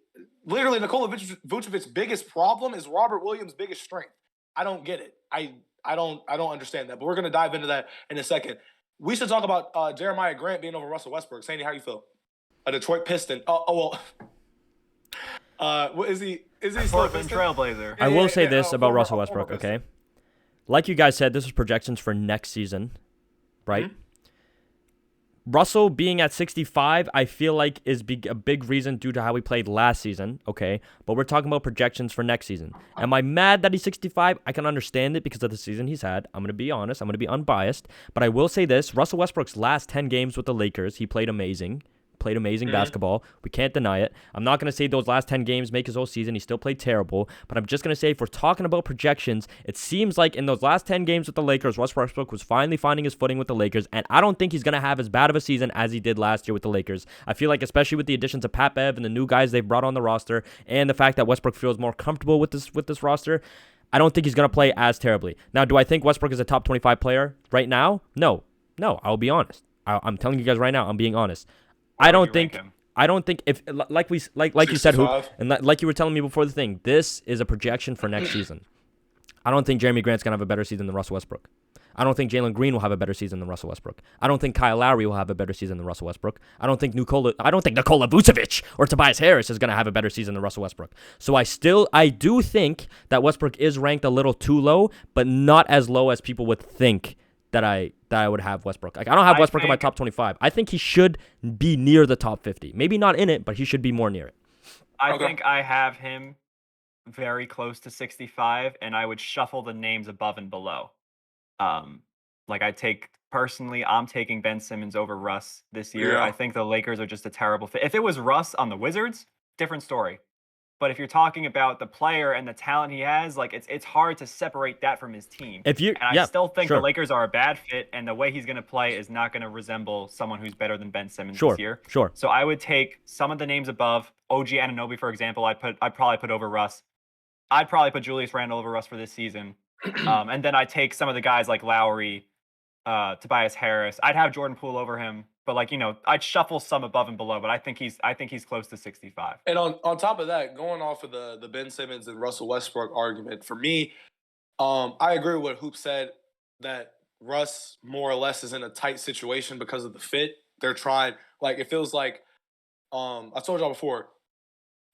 literally Nikola Vucevic's biggest problem is Robert Williams' biggest strength. I don't get it. I don't understand that. But we're gonna dive into that in a second. We should talk about Jeremiah Grant being over Russell Westbrook. Sandy, how you feel? A Detroit Piston. What is he? Is he still a Portland Piston? Trailblazer. I will say yeah, this about former- Russell former Westbrook, Piston. okay? Like you guys said, this is projections for next season, right? Mm-hmm. Russell being at 65, I feel like is a big reason due to how he played last season, okay? But we're talking about projections for next season. Am I mad that he's 65? I can understand it because of the season he's had. I'm going to be honest. I'm going to be unbiased. But I will say this. Russell Westbrook's last 10 games with the Lakers, he played amazing. Basketball. We can't deny it. I'm not going to say those last 10 games make his whole season. He still played terrible. But I'm just going to say if we're talking about projections, it seems like in those last 10 games with the Lakers, Russell Westbrook was finally finding his footing with the Lakers. And I don't think he's going to have as bad of a season as he did last year with the Lakers. I feel like especially with the additions of Pat Bev and the new guys they've brought on the roster and the fact that Westbrook feels more comfortable with this roster, I don't think he's going to play as terribly. Now, do I think Westbrook is a top 25 player right now? No, I'll be honest. I'm telling you guys right now, I'm being honest. I don't think if like you said, Hoop, 65. and like you were telling me before the thing, this is a projection for next season. I don't think Jeremy Grant's gonna have a better season than Russell Westbrook. I don't think Jalen Green will have a better season than Russell Westbrook. I don't think Kyle Lowry will have a better season than Russell Westbrook. I don't think Nikola Vucevic or Tobias Harris is gonna have a better season than Russell Westbrook. So I do think that Westbrook is ranked a little too low, but not as low as people would think that I would have Westbrook. Like I don't have Westbrook in my top 25. I think he should be near the top 50. Maybe not in it, but he should be more near it. I think I have him very close to 65, and I would shuffle the names above and below. I'm taking Ben Simmons over Russ this year. Yeah. I think the Lakers are just a terrible fit. If it was Russ on the Wizards, different story. But if you're talking about the player and the talent he has, like it's hard to separate that from his team. I still think the Lakers are a bad fit, and the way he's going to play is not going to resemble someone who's better than Ben Simmons this year. Sure. So I would take some of the names above. OG Anunoby, for example, I'd probably put over Russ. I'd probably put Julius Randle over Russ for this season. And then I'd take some of the guys like Lowry, Tobias Harris. I'd have Jordan Poole over him. But I'd shuffle some above and below, but I think he's close to 65. And on top of that, going off of the Ben Simmons and Russell Westbrook argument, for me, I agree with what Hoop said that Russ more or less is in a tight situation because of the fit. They're trying, like it feels like I told y'all before,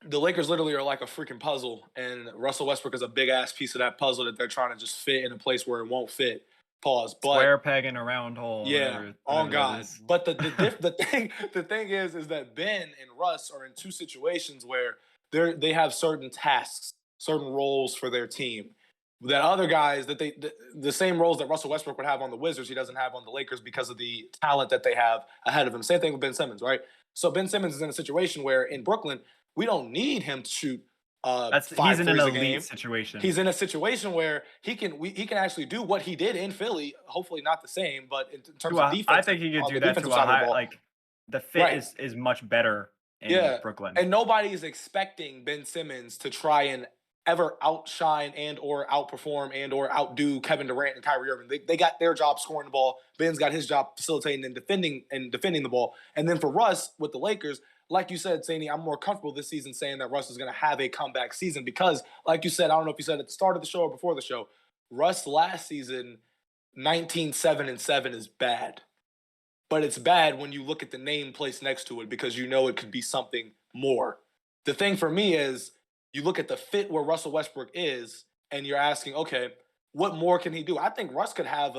the Lakers literally are like a freaking puzzle, and Russell Westbrook is a big ass piece of that puzzle that they're trying to just fit in a place where it won't fit. Pause. But square peg in a round hole. yeah, on God. But the thing is that Ben and Russ are in two situations where they have certain tasks, certain roles for their team. That other guys the same roles that Russell Westbrook would have on the Wizards, he doesn't have on the Lakers because of the talent that they have ahead of him. Same thing with Ben Simmons, right? So Ben Simmons is in a situation where in Brooklyn, we don't need him to shoot He's 5 in an threes a elite game. situation. He's in a situation where he can actually do what he did in Philly. Hopefully not the same, but in terms of defense, I think he could do that to a high. Like the fit is much better in Brooklyn. And nobody's expecting Ben Simmons to try and ever outshine and or outperform and or outdo Kevin Durant and Kyrie Irving. They got their job scoring the ball. Ben's got his job facilitating and defending the ball. And then for Russ with the Lakers, like you said, Saney, I'm more comfortable this season saying that Russ is going to have a comeback season because, like you said, I don't know if you said at the start of the show or before the show, Russ last season, 19-7-7 is bad. But it's bad when you look at the name placed next to it because you know it could be something more. The thing for me is you look at the fit where Russell Westbrook is and you're asking, okay, what more can he do? I think Russ could have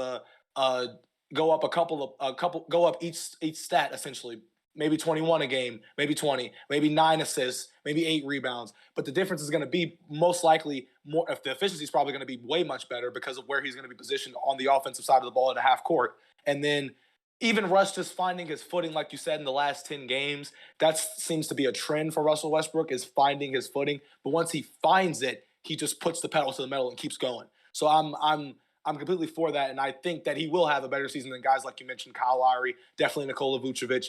go up each stat essentially. Maybe 21 a game, maybe 20, maybe 9 assists, maybe 8 rebounds. But the difference is going to be most likely more. If the efficiency is probably going to be way much better because of where he's going to be positioned on the offensive side of the ball at a half court. And then even Russ just finding his footing, like you said, in the last 10 games, that seems to be a trend for Russell Westbrook is finding his footing. But once he finds it, he just puts the pedal to the metal and keeps going. So I'm completely for that, and I think that he will have a better season than guys like you mentioned, Kyle Lowry, definitely Nikola Vucevic.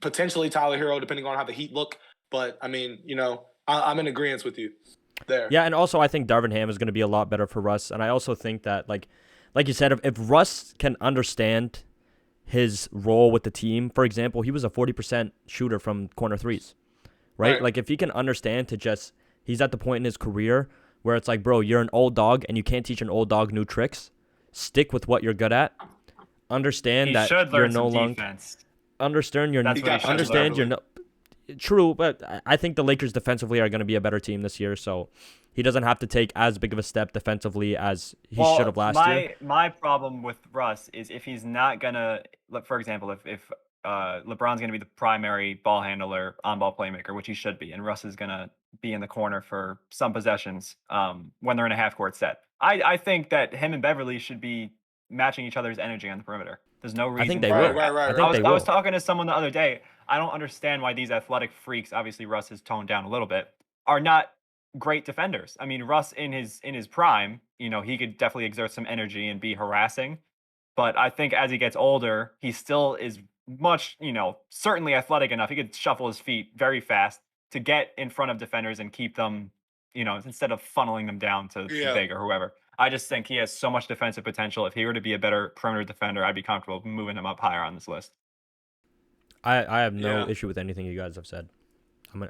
Potentially Tyler Hero, depending on how the Heat look. But, I mean, I'm in agreement with you there. Yeah, and also I think Darvin Ham is going to be a lot better for Russ. And I also think that, like you said, if Russ can understand his role with the team, for example, he was a 40% shooter from corner threes, right? Like, if he can understand he's at the point in his career where it's like, bro, you're an old dog and you can't teach an old dog new tricks. Stick with what you're good at. Understand that you're no longer. Understand you're. Understand you're no. True, but I think the Lakers defensively are going to be a better team this year, so he doesn't have to take as big of a step defensively as he should have last year. My problem with Russ is if he's not gonna, for example, if LeBron's gonna be the primary ball handler, on-ball playmaker, which he should be, and Russ is gonna be in the corner for some possessions when they're in a half-court set. I think that him and Beverly should be matching each other's energy on the perimeter. There's no reason. I think they will. I was talking to someone the other day. I don't understand why these athletic freaks, obviously Russ has toned down a little bit, are not great defenders. I mean, Russ in his prime, he could definitely exert some energy and be harassing. But I think as he gets older, he still is much, certainly athletic enough. He could shuffle his feet very fast to get in front of defenders and keep them, instead of funneling them down to Big or whoever. I just think he has so much defensive potential. If he were to be a better perimeter defender, I'd be comfortable moving him up higher on this list. I have no issue with anything you guys have said.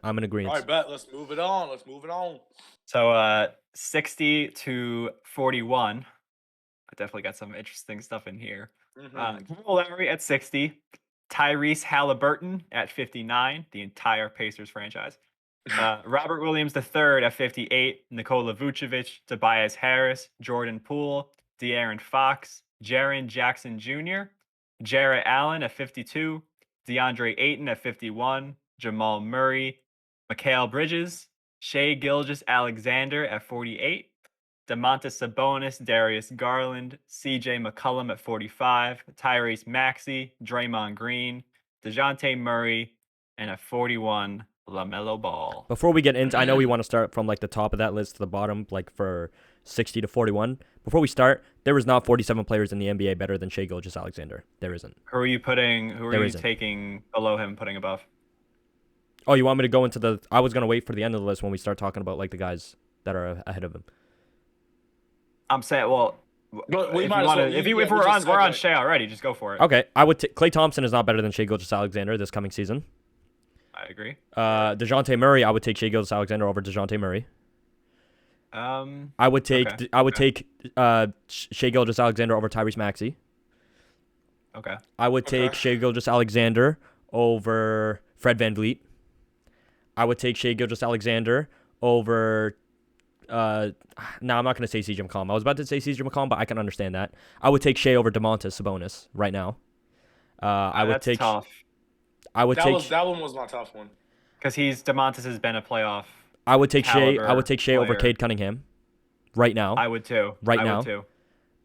I'm in agreement. All right, bet. Let's move it on. So 60 to 41. I definitely got some interesting stuff in here. Kyle Lowry at 60. Tyrese Halliburton at 59. The entire Pacers franchise. Robert Williams III at 58, Nikola Vucevic, Tobias Harris, Jordan Poole, De'Aaron Fox, Jaren Jackson Jr., Jarrett Allen at 52, DeAndre Ayton at 51, Jamal Murray, Mikal Bridges, Shai Gilgeous-Alexander at 48, Domantas Sabonis, Darius Garland, CJ McCollum at 45, Tyrese Maxey, Draymond Green, DeJounte Murray, and at 41, LaMelo Ball. Before we get into, I know we want to start from like the top of that list to the bottom, like for 60 to 41. Before we start, there is not 47 players in the NBA better than Shai Gilgeous-Alexander. There isn't. Who are you taking below him, putting above? Oh, you want me to go into I was going to wait for the end of the list when we start talking about like the guys that are ahead of him. I'm saying, well, but we're on Shai already, just go for it. Okay, I would Klay Thompson is not better than Shai Gilgeous-Alexander this coming season. I agree. DeJounte Murray, I would take Shai Gilgeous-Alexander over DeJounte Murray. I would take Shai Gilgeous-Alexander over Tyrese Maxey. Okay. I would take Shai Gilgeous-Alexander over Fred VanVleet. I would take Shai Gilgeous-Alexander over I'm not going to say CJ McCollum. I was about to say CJ McCollum, but I can understand that. I would take Shai over Domantas Sabonis right now. That's tough. That one was my tough one. Because Domantas has been a playoff. I would take Shai over Cade Cunningham right now. I would too. Now.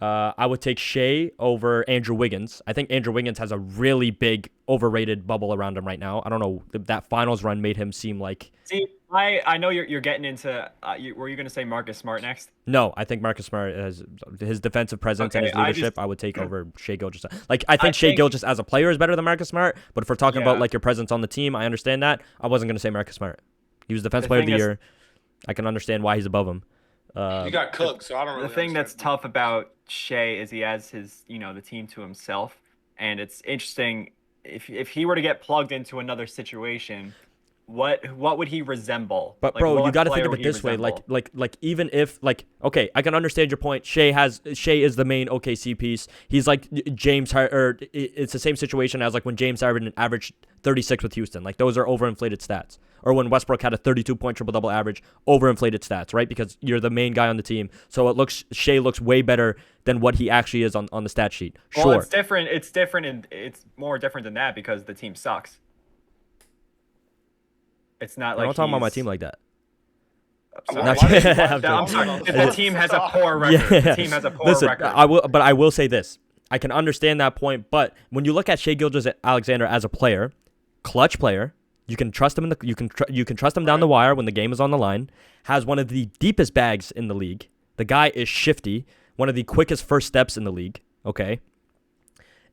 I would take Shea over Andrew Wiggins. I think Andrew Wiggins has a really big overrated bubble around him right now. I don't know, that finals run made him seem like. See, I know you're getting into. Were you going to say Marcus Smart next? No, I think Marcus Smart has his defensive presence and Okay, his leadership. I would take over Shea Gilgeous. Like I think Shea Gilgeous as a player is better than Marcus Smart. But if we're talking about like your presence on the team, I understand that. I wasn't going to say Marcus Smart. He was defensive player of the year. I can understand why he's above him. He got cooked, so I don't really. The thing that's tough about Shea is he has his, the team to himself, and it's interesting if he were to get plugged into another situation, what would he resemble? But bro, you got to think of it this way, like even if okay, I can understand your point. Shea is the main OKC piece. He's like James or it's the same situation as like when James Harden averaged 36 with Houston. Like those are overinflated stats. Or when Westbrook had a 32-point triple-double average, overinflated stats, right? Because you're the main guy on the team. So Shea looks way better than what he actually is on the stat sheet. Sure. Well, it's different. It's different, and it's more different than that because the team sucks. It's not like I'm not talking about my team like that. I'm sorry. If the team has a poor record, the team has a poor record. I will say this. I can understand that point, but when you look at Shea Gilgeous-Alexander as a player, clutch player, you can trust him you can trust him down the wire when the game is on the line. Has one of the deepest bags in the league. The guy is shifty. One of the quickest first steps in the league. Okay.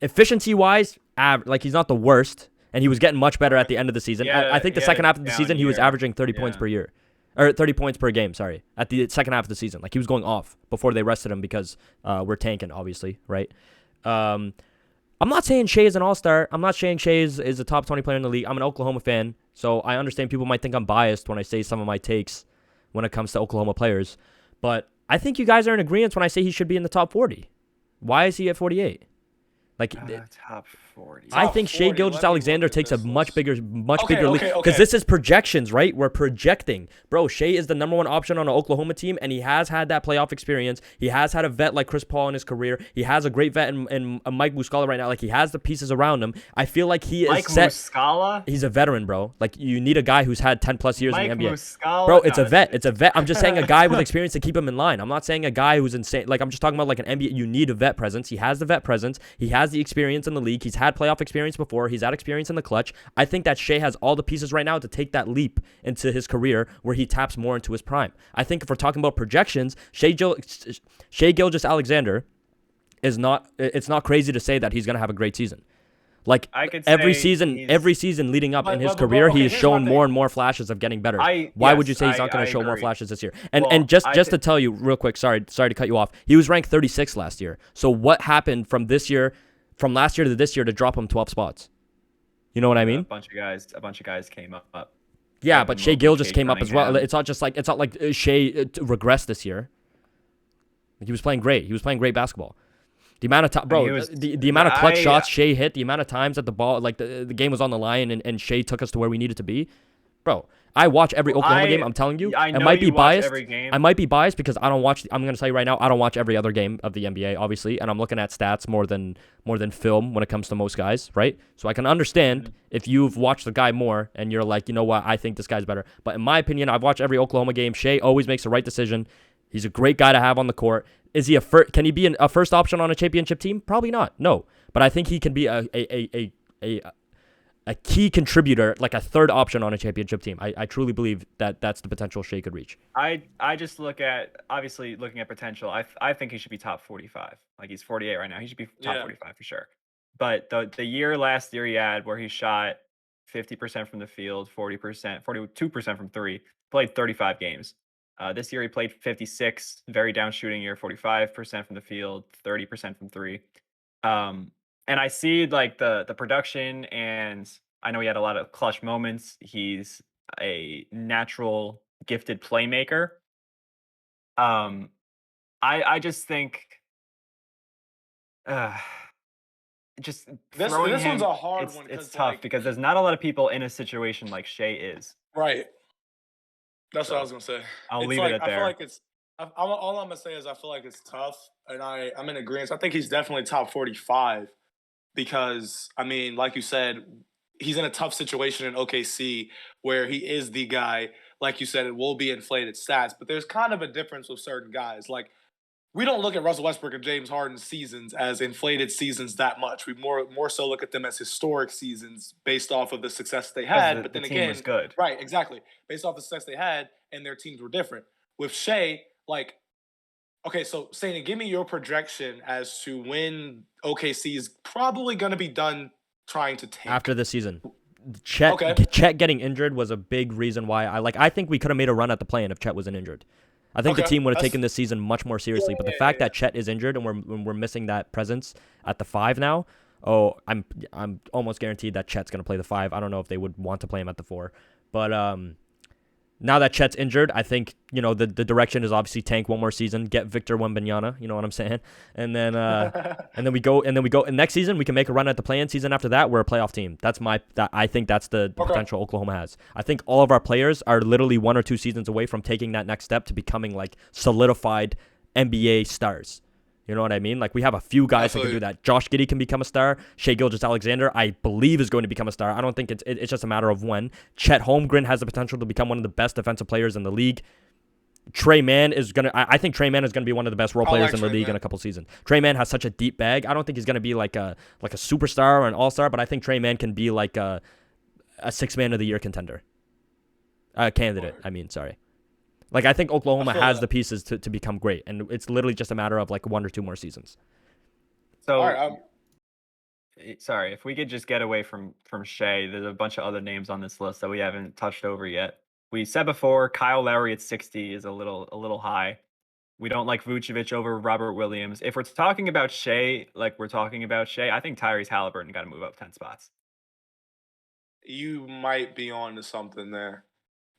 Efficiency wise, he's not the worst, and he was getting much better at the end of the season. I think the second half of the season he was averaging 30 points per year, or 30 points per game. Sorry, at the second half of the season, like he was going off before they rested him because we're tanking, obviously, right? I'm not saying Shea is an all-star. I'm not saying Shea is a top 20 player in the league. I'm an Oklahoma fan, so I understand people might think I'm biased when I say some of my takes when it comes to Oklahoma players. But I think you guys are in agreement when I say he should be in the top 40. Why is he at 48? Top 40. I think Shea Gilgeous-Alexander takes a much bigger lead because this is projections, right? We're projecting. Bro, Shea is the number one option on an Oklahoma team, and he has had that playoff experience. He has had a vet like Chris Paul in his career. He has a great vet in Mike Muscala right now. Like, he has the pieces around him. I feel like he is set. Muscala? He's a veteran, bro. Like, you need a guy who's had 10-plus years in the NBA. Muscala? Bro, it's a vet. It's a vet. I'm just saying a guy with experience to keep him in line. I'm not saying a guy who's insane. Like, I'm just talking about like an NBA. You need a vet presence. He has the vet presence. He has the experience in the league. He's had playoff experience before. He's had experience in the clutch. I think that Shea has all the pieces right now to take that leap into his career where he taps more into his prime. I think if we're talking about projections, Shea Gilgeous-Alexander it's not crazy to say that he's going to have a great season. Like every season leading up in his career, he has shown more and more flashes of getting better. Why would you say he's not going to show more flashes this year? And just to tell you real quick, sorry to cut you off. He was ranked 36 last year. So what happened from last year to this year to drop him 12 spots? You know what I mean? A bunch of guys came up. Yeah, but Shea Gilgeous came up as well. It's not like Shea regressed this year. He was playing great. He was playing great basketball. The amount of the amount of clutch shots Shea hit, the amount of times that the ball, like the game was on the line and Shea took us to where we needed to be. Bro, I watch every Oklahoma game. I'm telling you, I might be biased. I might be biased because I don't watch. I'm gonna tell you right now, I don't watch every other game of the NBA, obviously, and I'm looking at stats more than film when it comes to most guys, right? So I can understand if you've watched the guy more and you're like, you know what, I think this guy's better. But in my opinion, I've watched every Oklahoma game. Shea always makes the right decision. He's a great guy to have on the court. Is he can he be a first option on a championship team? Probably not. No, but I think he can be a key contributor, like a third option on a championship team. I truly believe that that's the potential Shea could reach. I just looking at potential. I think he should be top 45. Like, he's 48 right now. He should be top 45 for sure. But the last year he had where he shot 50% from the field, 42% from three, played 35 games. This year he played 56, very down shooting year, 45% from the field, 30% from three. And I see like the production, and I know he had a lot of clutch moments. He's a natural gifted playmaker. I just think just this one's a hard one. It's tough because there's not a lot of people in a situation like Shea is. Right. That's what I was gonna say. I'll leave it at there. I feel like it's. All I'm gonna say is I feel like it's tough, and I'm in agreement. I think he's definitely top 45 because I mean, like you said, he's in a tough situation in OKC where he is the guy. Like you said, it will be inflated stats, but there's kind of a difference with certain guys. Like we don't look at Russell Westbrook and James Harden's seasons as inflated seasons that much. We more so look at them as historic seasons based off of the success they had. But then the team again, was good. right, exactly. Based off the success they had, and their teams were different. With Shea, like, okay, so Santa, give me your projection as to when OKC is probably going to be done trying to tank. After the season. Chet getting injured was a big reason why I think we could have made a run at the play-in if Chet wasn't injured. I think the team would have taken this season much more seriously, but the fact that Chet is injured and we're missing that presence at the 5 now, I'm almost guaranteed that Chet's going to play the 5. I don't know if they would want to play him at the 4. But now that Chet's injured, I think, the direction is obviously tank one more season, get Victor Wembanyama, you know what I'm saying? And then we go and next season we can make a run at the play-in. Season after that, we're a playoff team. I think that's the potential Oklahoma has. I think all of our players are literally 1 or 2 seasons away from taking that next step to becoming like solidified NBA stars. You know what I mean? Like, we have a few guys that can do that. Josh Giddey can become a star. Shai Gilgeous-Alexander, I believe, is going to become a star. I don't think it's just a matter of when. Chet Holmgren has the potential to become one of the best defensive players in the league. Trey Mann is going to... I think Trey Mann is going to be one of the best role players in the league in a couple seasons. Trey Mann has such a deep bag. I don't think he's going to be like a superstar or an all-star, but I think Trey Mann can be like a 6-man of the year contender. Candidate, sorry. Like, I think Oklahoma has the pieces to become great, and it's literally just a matter of like 1 or 2 more seasons. So, sorry, if we could just get away from Shea, there's a bunch of other names on this list that we haven't touched over yet. We said before, Kyle Lowry at 60 is a little high. We don't like Vucevic over Robert Williams. If we're talking about Shea, like we're talking about Shea, I think Tyrese Halliburton got to move up 10 spots. You might be on to something there.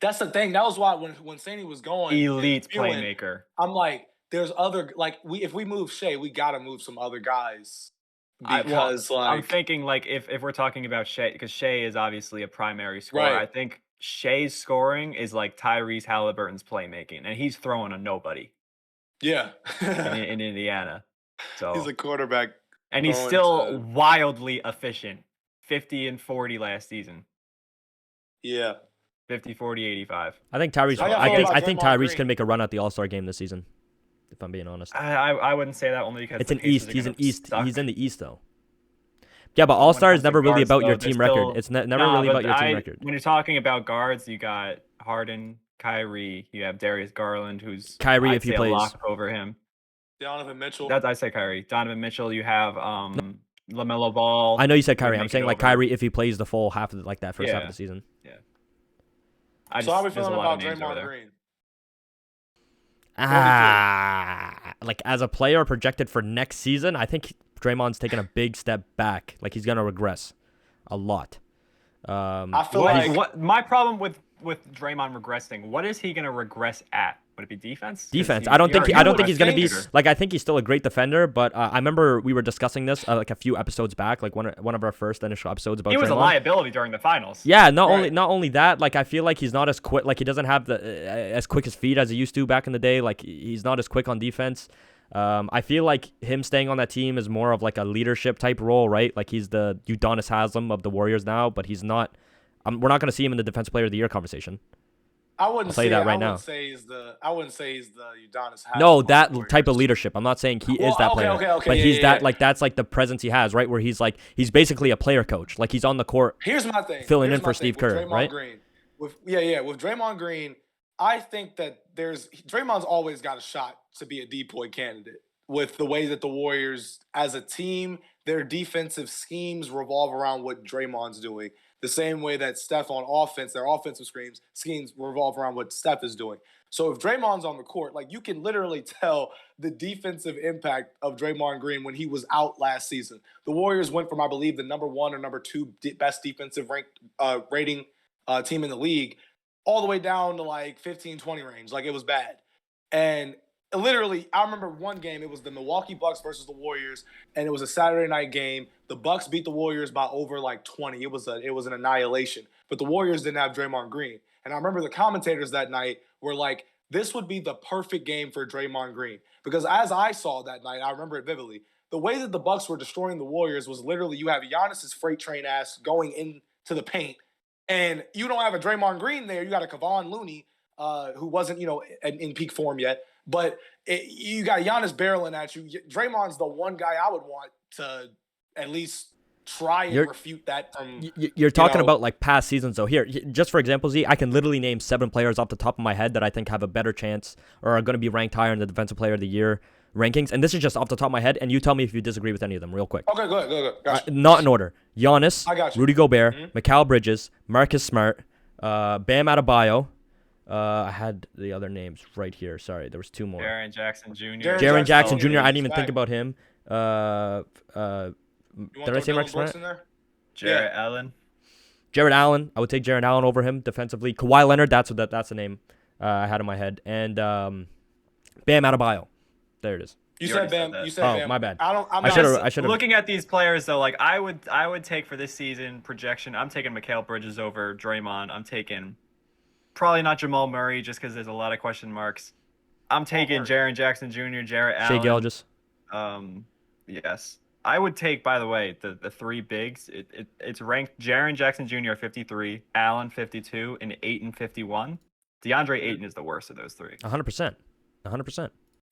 That's the thing. That was why when Sandy was going, elite playmaker. I'm like, there's other if we move Shea, we gotta move some other guys because I'm thinking like if we're talking about Shea, because Shea is obviously a primary scorer. Right. I think Shea's scoring is like Tyrese Halliburton's playmaking, and he's throwing a nobody. Yeah, in Indiana. So he's a quarterback, and he's still wildly efficient. 50 and 40 last season. Yeah. 50, 40, 85. I think Tyrese. I think Tyrese can make a run at the All-Star game this season. If I'm being honest, I wouldn't say that only because it's an East. He's an East. He's in the East though. Yeah, but All-Star is never really about your team record. It's never really about your team record. When you're talking about guards, you got Harden, Kyrie. You have Darius Garland, who's Kyrie if he plays a lock over him. Donovan Mitchell. I say Kyrie. Donovan Mitchell. You have LaMelo Ball. I know you said Kyrie. I'm saying like Kyrie if he plays the full half of that first half of the season. Yeah. So how are we feeling about Draymond Green? Like as a player projected for next season, I think Draymond's taking a big step back. Like he's gonna regress a lot. I feel like my problem with Draymond regressing. What is he gonna regress at? Would it be defense? Defense. I don't think he's going to be like. I think he's still a great defender, but I remember we were discussing this like a few episodes back, like one of our first initial episodes about. He was Draymond. A liability during the finals. Yeah, not only that. Like I feel like he's not as quick. Like he doesn't have the as quick as feet as he used to back in the day. Like he's not as quick on defense. I feel like him staying on that team is more of like a leadership type role, right? Like he's the Udonis Haslem of the Warriors now, but he's not. We're not going to see him in the Defensive Player of the Year conversation. I wouldn't say that right now. I wouldn't say he's the Udonis Haslem. No, that type of leadership. I'm not saying he is that player. Okay. But he's like that's like the presence he has, right? Where he's basically a player coach. Like he's on the court. Here's my thing. Filling in for Steve Kerr, right? With Draymond Green, I think that Draymond's always got a shot to be a depoy candidate. With the way that the Warriors, as a team, their defensive schemes revolve around what Draymond's doing. The same way that Steph on offense, their offensive schemes revolve around what Steph is doing. So if Draymond's on the court, like you can literally tell the defensive impact of Draymond Green when he was out last season. The Warriors went from, I believe, the number 1 or number 2 best defensive rating team in the league all the way down to like 15-20 range. Like it was bad. And literally, I remember one game, it was the Milwaukee Bucks versus the Warriors, and it was a Saturday night game. The Bucks beat the Warriors by over like 20. It was an annihilation. But the Warriors didn't have Draymond Green. And I remember the commentators that night were like, this would be the perfect game for Draymond Green. Because as I saw that night, I remember it vividly, the way that the Bucks were destroying the Warriors was literally you have Giannis's freight train ass going into the paint, and you don't have a Draymond Green there. You got a Kevon Looney who wasn't, in peak form yet. But you got Giannis barreling at you. Draymond's the one guy I would want to at least try and refute that from. You're talking about like past seasons, though. Here, just for example, Z, I can literally name 7 players off the top of my head that I think have a better chance or are going to be ranked higher in the Defensive Player of the Year rankings. And this is just off the top of my head. And you tell me if you disagree with any of them, real quick. Okay, go ahead. Gotcha. Not in order. Giannis, I got you. Rudy Gobert, Mikal Bridges, Marcus Smart, Bam Adebayo. I had the other names right here. Sorry, there was 2 more. Jaren Jackson Jr. Jaren Jackson Jr. I didn't even think about him. Did I say Marcus Smart? Jarrett Allen. Jarrett Allen. I would take Jarrett Allen over him defensively. Kawhi Leonard. That's the name I had in my head. And Bam Adebayo. There it is. You said Bam. Bam. My bad. I should have. Looking at these players though, like I would take for this season projection. I'm taking Mikal Bridges over Draymond. I'm taking probably not Jamal Murray just because there's a lot of question marks. I'm taking Jaren Jackson Jr., Jarrett Allen. Shai Gilgeous. Yes. I would take, by the way, the 3 bigs. It's ranked Jaren Jackson Jr. 53, Allen 52, and Ayton 51. DeAndre Ayton is the worst of those 3. 100%.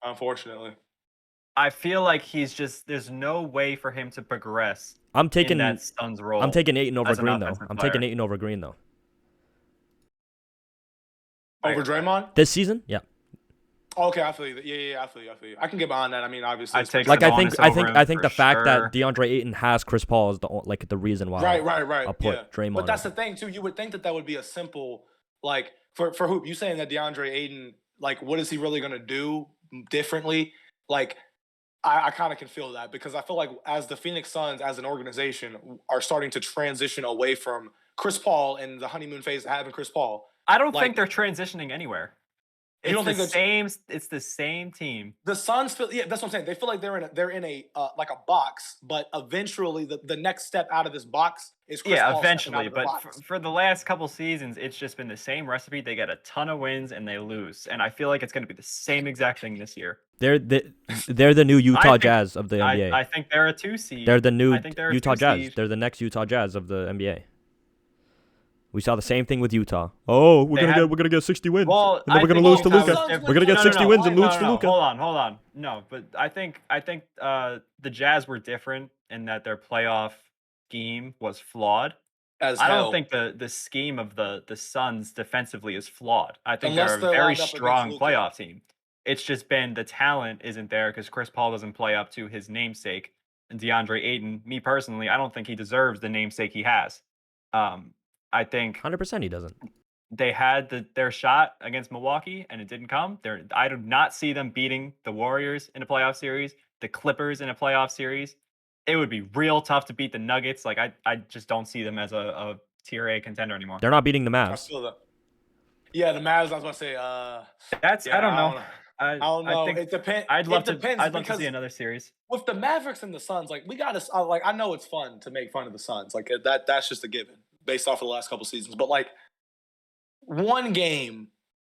Unfortunately. I feel like there's no way for him to progress. I'm taking in that Suns role. I'm taking Ayton over Green though. I'm taking Ayton over Green though. Over Draymond? This season? Yeah. Okay, I feel you. Yeah, I feel you. I can get behind that. I mean, obviously, I take I think the fact sure. that DeAndre Ayton has Chris Paul is the reason why. Right. I'll put Draymond. But that's the thing too. You would think that would be a simple for Hoop. You saying that DeAndre Ayton, what is he really gonna do differently? I kind of can feel that because I feel like as the Phoenix Suns as an organization are starting to transition away from Chris Paul and the honeymoon phase of having Chris Paul. I don't think they're transitioning anywhere. You don't think It's the same team. The Suns feel that's what I'm saying. They feel like they're in a like a box, but eventually the next step out of this box is Chris Paul eventually. But for the last couple seasons, it's just been the same recipe. They get a ton of wins and they lose, and I feel like it's going to be the same exact thing this year. They're the new Utah Jazz of the NBA. I think they're a 2 seed. They're the new they're Utah Jazz. Seed. They're the next Utah Jazz of the NBA. We saw the same thing with Utah. Oh, we're gonna get 60 wins. Well, and then we're gonna lose to Luka. We're gonna get 60 wins and lose to Luka. Hold on. No, but I think the Jazz were different in that their playoff scheme was flawed. I don't think the scheme of the Suns defensively is flawed. I think they're a very strong playoff team. It's just been the talent isn't there because Chris Paul doesn't play up to his namesake. And DeAndre Ayton, me personally, I don't think he deserves the namesake he has. I think 100% he doesn't. They had their shot against Milwaukee and it didn't come. I do not see them beating the Warriors in a playoff series, the Clippers in a playoff series. It would be real tough to beat the Nuggets. I just don't see them as a tier A contender anymore. They're not beating the Mavs. I feel that. Yeah, the Mavs. I was about to say. I don't know. I don't know. It depends. I'd love to see another series with the Mavericks and the Suns. We got to I know it's fun to make fun of the Suns. That's just a given based off of the last couple seasons. But one game,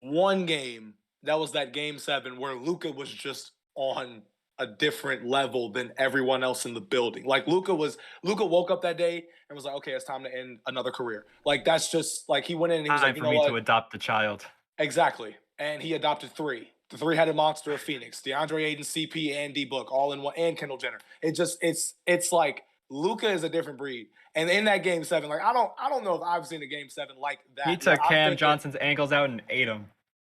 that was that game 7 where Luka was just on a different level than everyone else in the building. Luka woke up that day and was like, okay, it's time to end another career. That's just he went in and he was like, you know what? To adopt the child. Exactly. And he adopted 3. The 3-headed monster of Phoenix, DeAndre Ayton, CP, and D-Book, all in one, and Kendall Jenner. It's like Luka is a different breed. And in that game 7, I don't know if I've seen a game 7 like that. He took Cam Johnson's ankles out and ate him.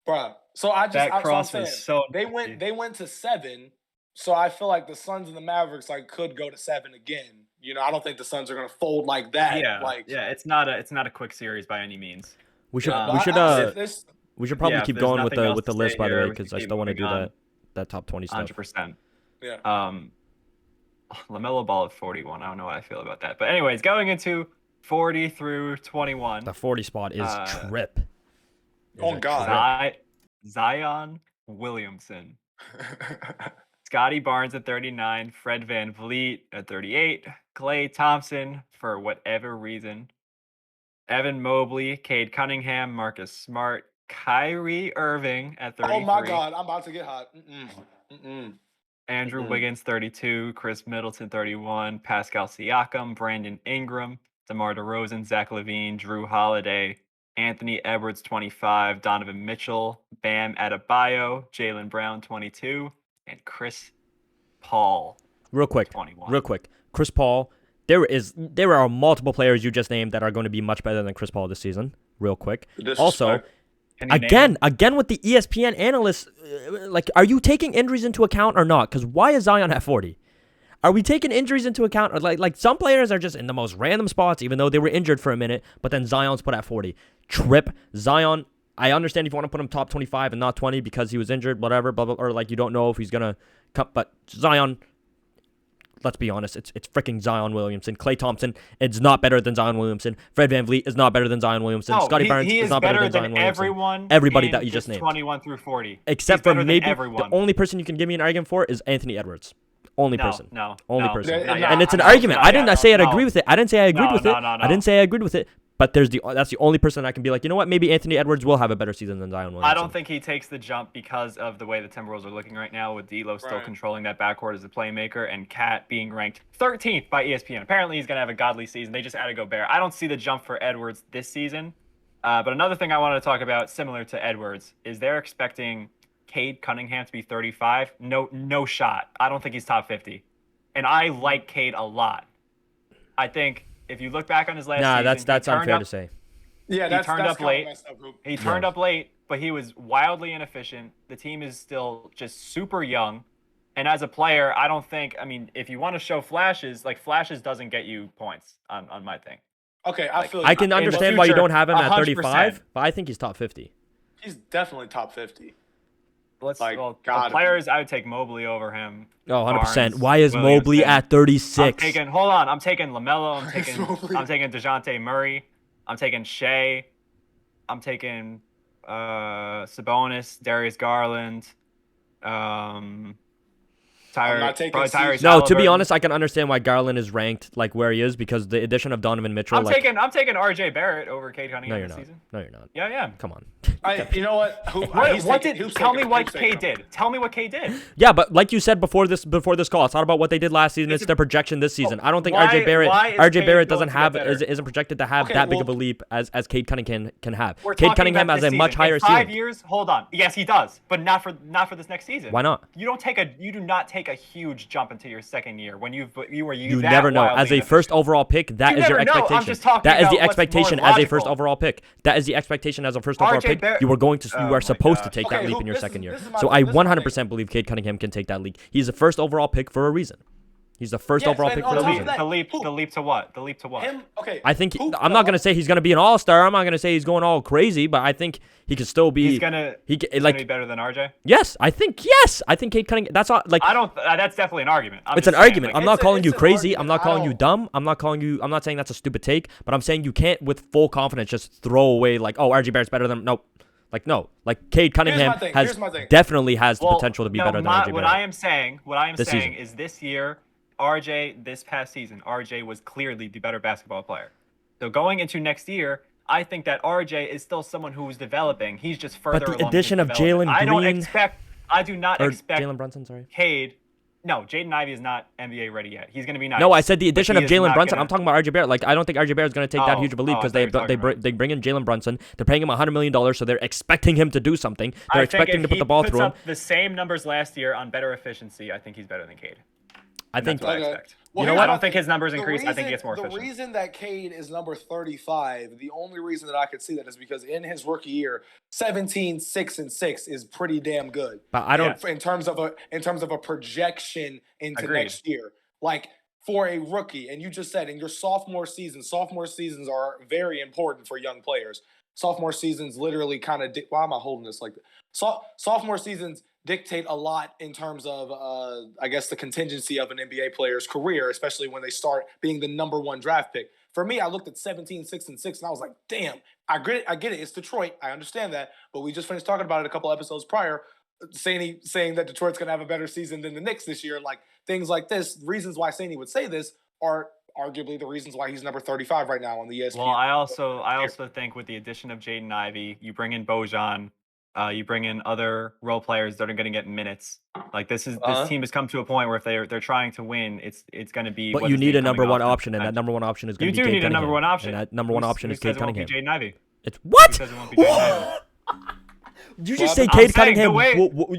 Bruh. So that cross was so they went to 7. So I feel like the Suns and the Mavericks could go to 7 again. I don't think the Suns are gonna fold like that. Yeah, it's not a quick series by any means. We should probably keep going with the list, by the way, because I still want to do that top 20 stuff. 100%. Yeah. LaMelo Ball at 41. I don't know how I feel about that. But anyways, going into 40 through 21. The 40 spot is trip. Oh, God. Zion Williamson. Scotty Barnes at 39. Fred VanVleet at 38. Klay Thompson, for whatever reason. Evan Mobley, Cade Cunningham, Marcus Smart, Kyrie Irving at 33. Oh, my God. I'm about to get hot. Andrew Wiggins, 32. Chris Middleton, 31. Pascal Siakam, Brandon Ingram, DeMar DeRozan, Zach LaVine, Drew Holiday, Anthony Edwards, 25. Donovan Mitchell, Bam Adebayo, Jaylen Brown, 22. And Chris Paul, Real quick. 21. Chris Paul. There are multiple players you just named that are going to be much better than Chris Paul this season. Real quick. Also, again with the ESPN analysts, are you taking injuries into account or not? Because why is Zion at 40? Are we taking injuries into account? Or like some players are just in the most random spots, even though they were injured for a minute, but then Zion's put at 40. Zion, I understand if you want to put him top 25 and not 20 because he was injured, whatever, blah, blah, or you don't know if he's going to come. But Zion, let's be honest, it's freaking Zion Williamson. Klay Thompson is not better than Zion Williamson. Fred VanVleet is not better than Zion Williamson. Scottie Barnes is not better than Zion Williamson. Everybody that you just named. 21 through 40. Except for maybe the only person you can give me an argument for is Anthony Edwards. Only person. Person. And it's an argument. I didn't say I'd agree with it. I didn't say I agreed with it. I didn't say I agreed with it. But that's the only person I can be like, you know what? Maybe Anthony Edwards will have a better season than Zion Williamson. I don't think he takes the jump because of the way the Timberwolves are looking right now, with D'Lo still controlling that backcourt as a playmaker and Cat being ranked 13th by ESPN. Apparently, he's going to have a godly season. They just added Gobert. I don't see the jump for Edwards this season. But another thing I wanted to talk about, similar to Edwards, is they're expecting Cade Cunningham to be 35. No shot. I don't think he's top 50. And I like Cade a lot. I think if you look back on his last season, that's unfair to say. Yeah, he turned up late. He turned up late, but he was wildly inefficient. The team is still just super young. And as a player, I don't think, if you want to show flashes, flashes doesn't get you points on my thing. Okay, I feel I can understand why you don't have him at 35, but I think he's top 50. He's definitely top 50. Players, I would take Mobley over him. Oh, 100%. Why is Mobley at 36? I'm taking LaMelo. I'm taking DeJounte Murray. I'm taking Shea. I'm taking Sabonis, Darius Garland. To be honest, I can understand why Garland is ranked where he is because the addition of Donovan Mitchell. I'm taking RJ Barrett over Cade Cunningham this season. No, you're not. Yeah. Come on. You know what? Tell me what Cade did. Tell me what Cade did. Yeah, but like you said before this call, it's not about what they did last season. It's their projection this season. I don't think RJ Barrett isn't projected to have that big of a leap as Cade Cunningham can have. Cade Cunningham has a much higher ceiling. 5 years. Hold on. Yes, he does, but not for this next season. Why not? You do not take a huge jump into your second year when you never know. As a first overall pick, that is your expectation. That is the expectation as a first overall pick. That is the expectation as a first overall pick. You are supposed to take that leap in your second year. So I 100% believe Cade Cunningham can take that leap. He's the first overall pick for a reason. He's the first overall pick for a reason. The leap to what? I think I'm not gonna say he's gonna be an all-star. I'm not gonna say he's going all crazy, but I think he could still be. He's gonna be better than RJ. Yes, I think Cade Cunningham. That's all. That's definitely an argument. It's an argument. I'm not calling you crazy. I'm not calling you dumb. I'm not saying that's a stupid take. But I'm saying you can't with full confidence just throw away RJ Barrett's better than no. Cade Cunningham definitely has the potential to be better than RJ Barrett. What I am saying is this year. RJ, this past season, RJ was clearly the better basketball player. So going into next year, I think that RJ is still someone who is developing. He's just further along. But the addition of Jalen Green... I do not expect Jalen Brunson, sorry. Cade... No, Jaden Ivey is not NBA ready yet. He's going to be nice. No, I said the addition of Jalen Brunson. I'm talking about RJ Barrett. I don't think RJ Barrett is going to take that huge of a leap because they bring in Jalen Brunson. They're paying him $100 million, so they're expecting him to do something. They're expecting to put the ball through him. If he puts up the same numbers last year on better efficiency, I think he's better than Cade. I think. That's what I expect. Well, I don't think his numbers increase. I think he gets more efficient. The reason that Cade is number 35, the only reason that I could see that is because in his rookie year, 17, 6, and 6 is pretty damn good. But I don't in terms of a projection into next year. For a rookie, and you just said in your sophomore seasons are very important for young players. Sophomore seasons literally kind of why am I holding this like that? Sophomore seasons dictate a lot in terms of, I guess, the contingency of an NBA player's career, especially when they start being the number one draft pick. For me, I looked at 17, 6, and 6, and I was like, damn, I get it. It's Detroit. I understand that. But we just finished talking about it a couple episodes prior, saying that Detroit's going to have a better season than the Knicks this year. Things like this, reasons why Saney would say this are arguably the reasons why he's number 35 right now on the ESPN. Well, I also think with the addition of Jaden Ivey, you bring in Bojan, you bring in other role players that are going to get minutes. This team has come to a point where if they're trying to win, it's going to be. But you need a number one option, and that number one option is going to be Cade Cunningham. You do need a number one option. And that number one option is Cade Cunningham. Jaden Ivey. It's what? Because it won't be Jaden Ivey. Did you just Well, say I'm Cade saying Cunningham? the way-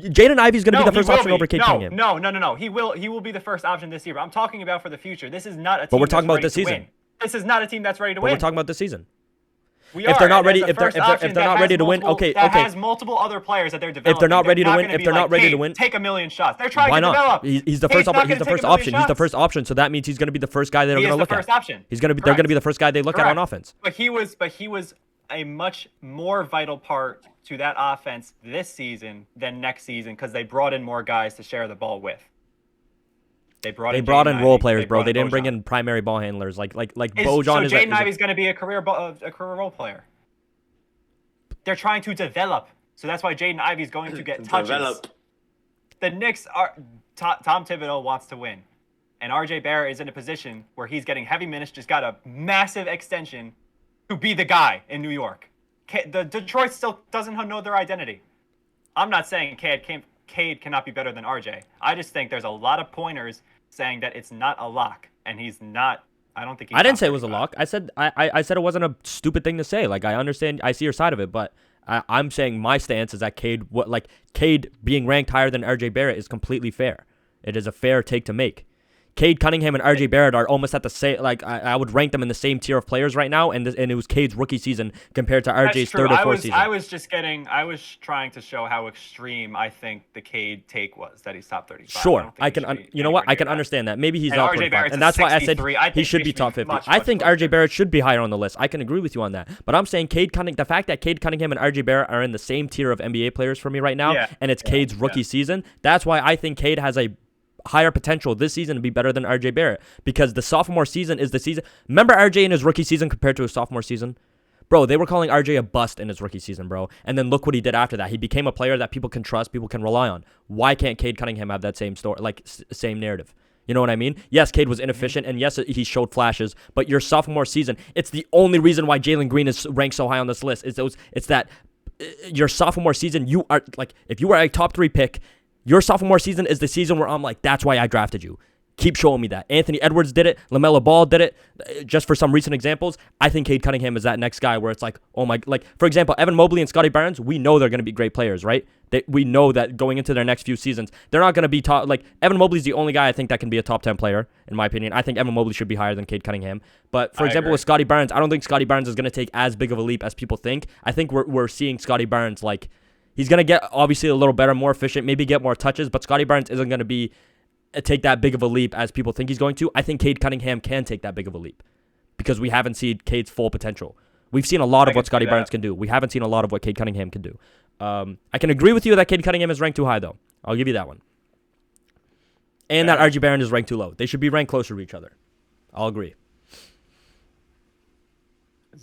Jaden Ivey's going to be the he first will option be. over Cade Cunningham. No. He will be the first option this year. But I'm talking about for the future. This is not a team. But we're talking that's about ready this to season. win. This is not a team that's ready to But win. we're talking about this season. We If are, they're not and ready, as the if they're first option not that ready has to win, multiple- okay. that has multiple other players that they're developing. If they're not ready to not win, gonna if be they're like, not ready to "Cade, win, take a million shots. They're trying why to not? develop. He's the Cade's first. not gonna He's the take a first million option. He's the shots. first option. So that means he's going to be the first guy they're He going to is the look first at. option. They're going to be the first guy they look at on Correct. offense. But he was a much more vital part to that offense this season than next season because they brought in more guys to share the ball with. They brought in role Jaden players, Ivey. bro. They didn't Bojan. bring in primary ball handlers like Bojan. So is Jaden Ivey's going to be a career role player. They're trying to develop, so that's why Jaden Ivey's going to get touches. Develop. The Knicks are Tom Thibodeau wants to win, and RJ Barrett is in a position where he's getting heavy minutes. Just got a massive extension to be the guy in New York. The Detroit still doesn't know their identity. I'm not saying Cade cannot be better than RJ. I just think there's a lot of pointers saying that it's not a lock, and he's not. I don't think. I didn't say it was a lock. I said I said it wasn't a stupid thing to say. Like I understand, I see your side of it, but I'm saying my stance is that Cade being ranked higher than RJ Barrett is completely fair. It is a fair take to make. Cade Cunningham and RJ Barrett are almost at the same. Like I would rank them in the same tier of players right now, and it was Cade's rookie season compared to RJ's third or fourth season. I was trying to show how extreme I think the Cade take was that he's top 35. Sure, I can. You know what? I can understand that. Maybe he's not 25, and that's why I said he should be top 50. I think RJ Barrett should be higher on the list. I can agree with you on that. But I'm saying the fact that Cade Cunningham and RJ Barrett are in the same tier of NBA players for me right now, and it's Cade's rookie season. That's why I think Cade has a higher potential this season to be better than RJ Barrett because the sophomore season is the season. Remember RJ in his rookie season compared to his sophomore season? Bro, they were calling RJ a bust in his rookie season, bro. And then look what he did after that. He became a player that people can trust, people can rely on. Why can't Cade Cunningham have that same story, same narrative? You know what I mean? Yes, Cade was inefficient, and yes, he showed flashes, but your sophomore season, it's the only reason why Jalen Green is ranked so high on this list. It's that your sophomore season, you are like, if you were a top 3 pick, your sophomore season is the season where I'm like, that's why I drafted you. Keep showing me that. Anthony Edwards did it. LaMelo Ball did it. Just for some recent examples, I think Cade Cunningham is that next guy where it's like, oh my, like, for example, Evan Mobley and Scotty Barnes, we know they're going to be great players, right? We know that going into their next few seasons, they're not going to be top, like, Evan Mobley's the only guy I think that can be a top 10 player, in my opinion. I think Evan Mobley should be higher than Cade Cunningham. But, for example, with Scotty Barnes, I don't think Scotty Barnes is going to take as big of a leap as people think. I think we're seeing Scotty Barnes, like, he's going to get, obviously, a little better, more efficient, maybe get more touches, but Scotty Barnes isn't going to take that big of a leap as people think he's going to. I think Cade Cunningham can take that big of a leap because we haven't seen Cade's full potential. We've seen a lot of what Scotty Barnes can do. We haven't seen a lot of what Cade Cunningham can do. I can agree with you that Cade Cunningham is ranked too high, though. I'll give you that one. And that RJ Barrett is ranked too low. They should be ranked closer to each other. I'll agree.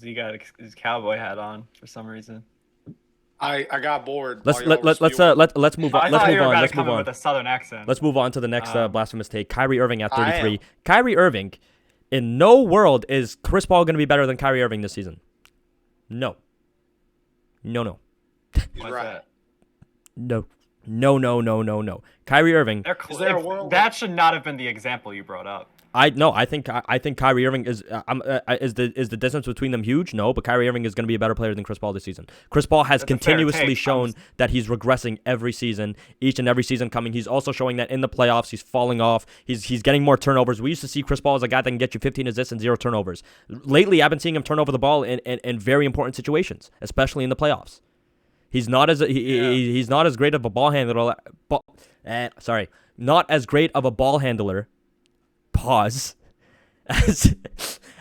He got his cowboy hat on for some reason. I got bored. Let's move on. Let's move on. With a southern accent. Let's move on to the next blasphemous take. Kyrie Irving at 33. Kyrie Irving, in no world is Chris Paul going to be better than Kyrie Irving this season. No. He's right. No. Kyrie Irving. Is there a world that should not have been the example you brought up. I think Kyrie Irving is the distance between them huge? No, but Kyrie Irving is going to be a better player than Chris Paul this season. Chris Paul has continuously shown that he's regressing every season, each and every season coming. He's also showing that in the playoffs he's falling off. He's getting more turnovers. We used to see Chris Paul as a guy that can get you 15 assists and 0 turnovers. Lately, I've been seeing him turn over the ball in very important situations, especially in the playoffs. He's not as he's not as great of a ball handler. Not as great of a ball handler. Pause.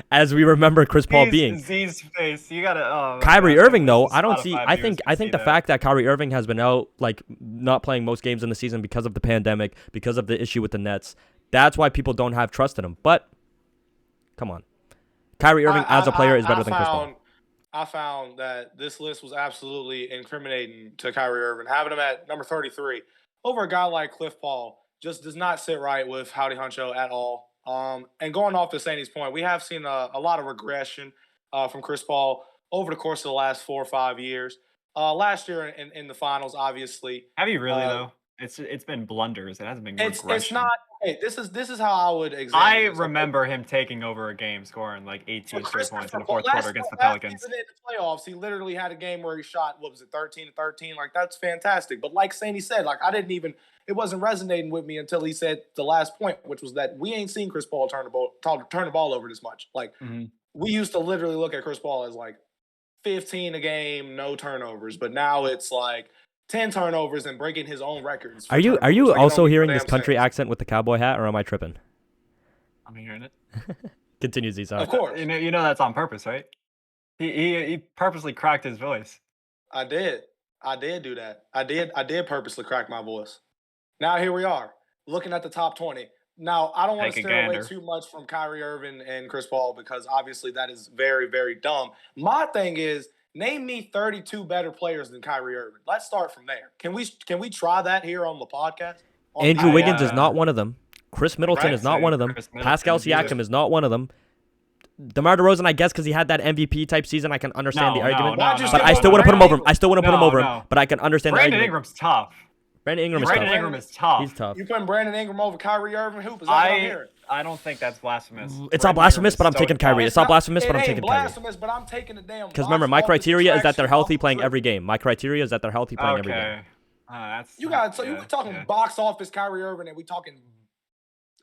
As we remember Chris Paul being. Z's face. You gotta. Kyrie Irving, though, I don't see. I think the fact that Kyrie Irving has been out, like not playing most games in the season because of the pandemic, because of the issue with the Nets, that's why people don't have trust in him. But come on, Kyrie Irving as a player is better than Chris Paul. I found that this list was absolutely incriminating to Kyrie Irving. Having him at number 33 over a guy like Cliff Paul just does not sit right with Howdy Huncho at all. And going off to Sandy's point, we have seen a lot of regression from Chris Paul over the course of the last 4 or 5 years. Last year in the finals, obviously. Have you really, though? It's been blunders. It hasn't been It's regression. not. Hey, this is how I would examine. I this. remember him taking over a game, scoring like 18 straight points in the fourth last quarter against the Pelicans. season in the playoffs, he literally had a game where he shot, what was it, 13-13? Like, that's fantastic. But like Sandy said, like, it wasn't resonating with me until he said the last point, which was that we ain't seen Chris Paul turn the ball over this much. Like, we used to literally look at Chris Paul as like 15 a game, no turnovers. But now it's like 10 turnovers and breaking his own records. Are you like, also hearing this country accent with the cowboy hat, or am I tripping? I'm hearing it. Continue, Zion. Of course. You know that's on purpose, right? He purposely cracked his voice. I did do that. I did purposely crack my voice. Now here we are, looking at the top 20. Now, I don't want to stay away too much from Kyrie Irving and Chris Paul because obviously that is very, very dumb. My thing is, name me 32 better players than Kyrie Irving. Let's start from there. Can we try that here on the podcast? Andrew Wiggins is not one of them. Chris Middleton is not one of them. Pascal Siakam is not one of them. DeMar DeRozan, I guess, because he had that MVP type season, I can understand the argument. But I still want to put him over him. I still want to put him over him, but I can understand the argument. Brandon Ingram's tough. Brandon Ingram is tough. He's tough. You putting Brandon Ingram over Kyrie Irving? Hoop? Is that what I'm hearing? I don't think that's blasphemous. It's not blasphemous, but I'm taking Kyrie. It's not blasphemous, but I'm taking Kyrie. Blasphemous, but I'm taking the damn. Because remember, my criteria is that they're healthy playing every game. My criteria is that they're healthy playing every game. You talking box office Kyrie Irving, and we talking.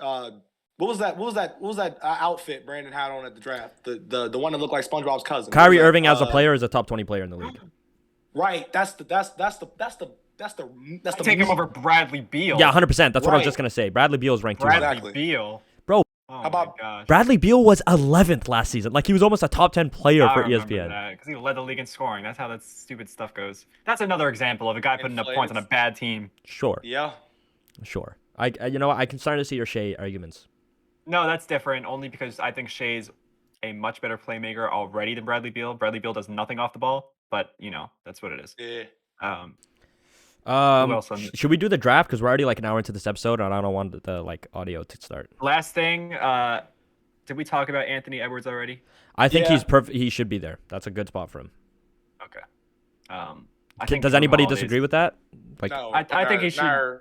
What was that outfit Brandon had on at the draft? The one that looked like SpongeBob's cousin. Kyrie Irving as a player is a top 20 player in the league. Right. That's the take him over Bradley Beal. Yeah, 100%. That's what I was just gonna say. Bradley Beal is ranked 2. Bradley Beal, bro. Oh my gosh. Bradley Beal was 11th last season. Like he was almost a top 10 player for ESPN. Because he led the league in scoring. That's how that stupid stuff goes. That's another example of a guy putting up points on a bad team. Sure. Yeah. Sure. You know what? I can start to see your Shea arguments. No, that's different. Only because I think Shea's a much better playmaker already than Bradley Beal. Bradley Beal does nothing off the ball, but that's what it is. Yeah. Should we do the draft? Because we're already like an hour into this episode, and I don't want the audio to start. Last thing, did we talk about Anthony Edwards already? I think he's perfect. He should be there. That's a good spot for him. Okay. Does anybody disagree with that? Like, No, I think he should.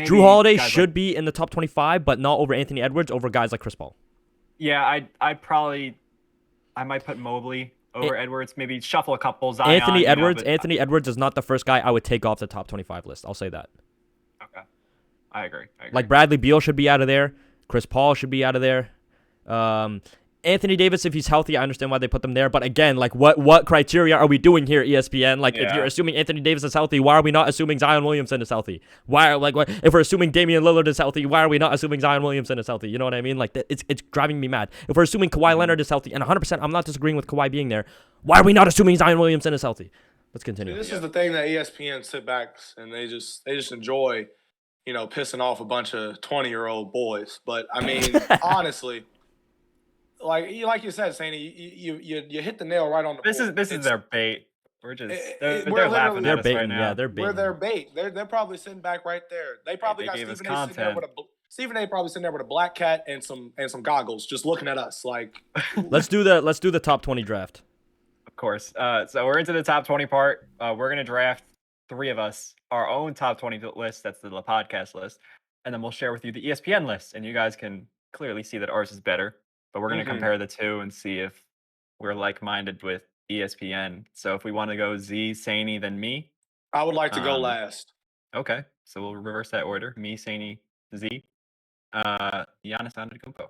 Drew Holiday should be in the top 25, but not over Anthony Edwards, over guys like Chris Paul. Yeah, I might put Mobley over Edwards. Maybe shuffle a couple. Zion, Anthony Edwards is not the first guy I would take off the top 25 list. I'll say that. Okay, I agree. Like Bradley Beal should be out of there. Chris Paul should be out of there. Anthony Davis, if he's healthy, I understand why they put them there. But again, like what criteria are we doing here, ESPN? Like if you're assuming Anthony Davis is healthy, why are we not assuming Zion Williamson is healthy? If we're assuming Damian Lillard is healthy, why are we not assuming Zion Williamson is healthy? You know what I mean? Like it's driving me mad. If we're assuming Kawhi Leonard is healthy, and 100%, I'm not disagreeing with Kawhi being there. Why are we not assuming Zion Williamson is healthy? Let's continue. This is the thing that ESPN sit back and they just enjoy, pissing off a bunch of 20-year-old boys. But I mean, honestly. Like you said, Sandy, you hit the nail right on the board. This is their bait. We're just they're laughing They're at us baiting, right now. yeah, they're baiting. We're their bait. They're probably sitting back right there. They probably got Stephen A. sitting there with Stephen A. probably sitting there with a black cat and some goggles, just looking at us like. Let's do the top 20 draft. Of course. So we're into the top 20 part. We're gonna draft 3 of us our own top 20 list. That's the podcast list, and then we'll share with you the ESPN list, and you guys can clearly see that ours is better. But we're going to compare the two and see if we're like-minded with ESPN. So if we want to go Z, Saney, then me. I would like to go last. Okay. So we'll reverse that order. Me, Saney, Z. Giannis Antetokounmpo.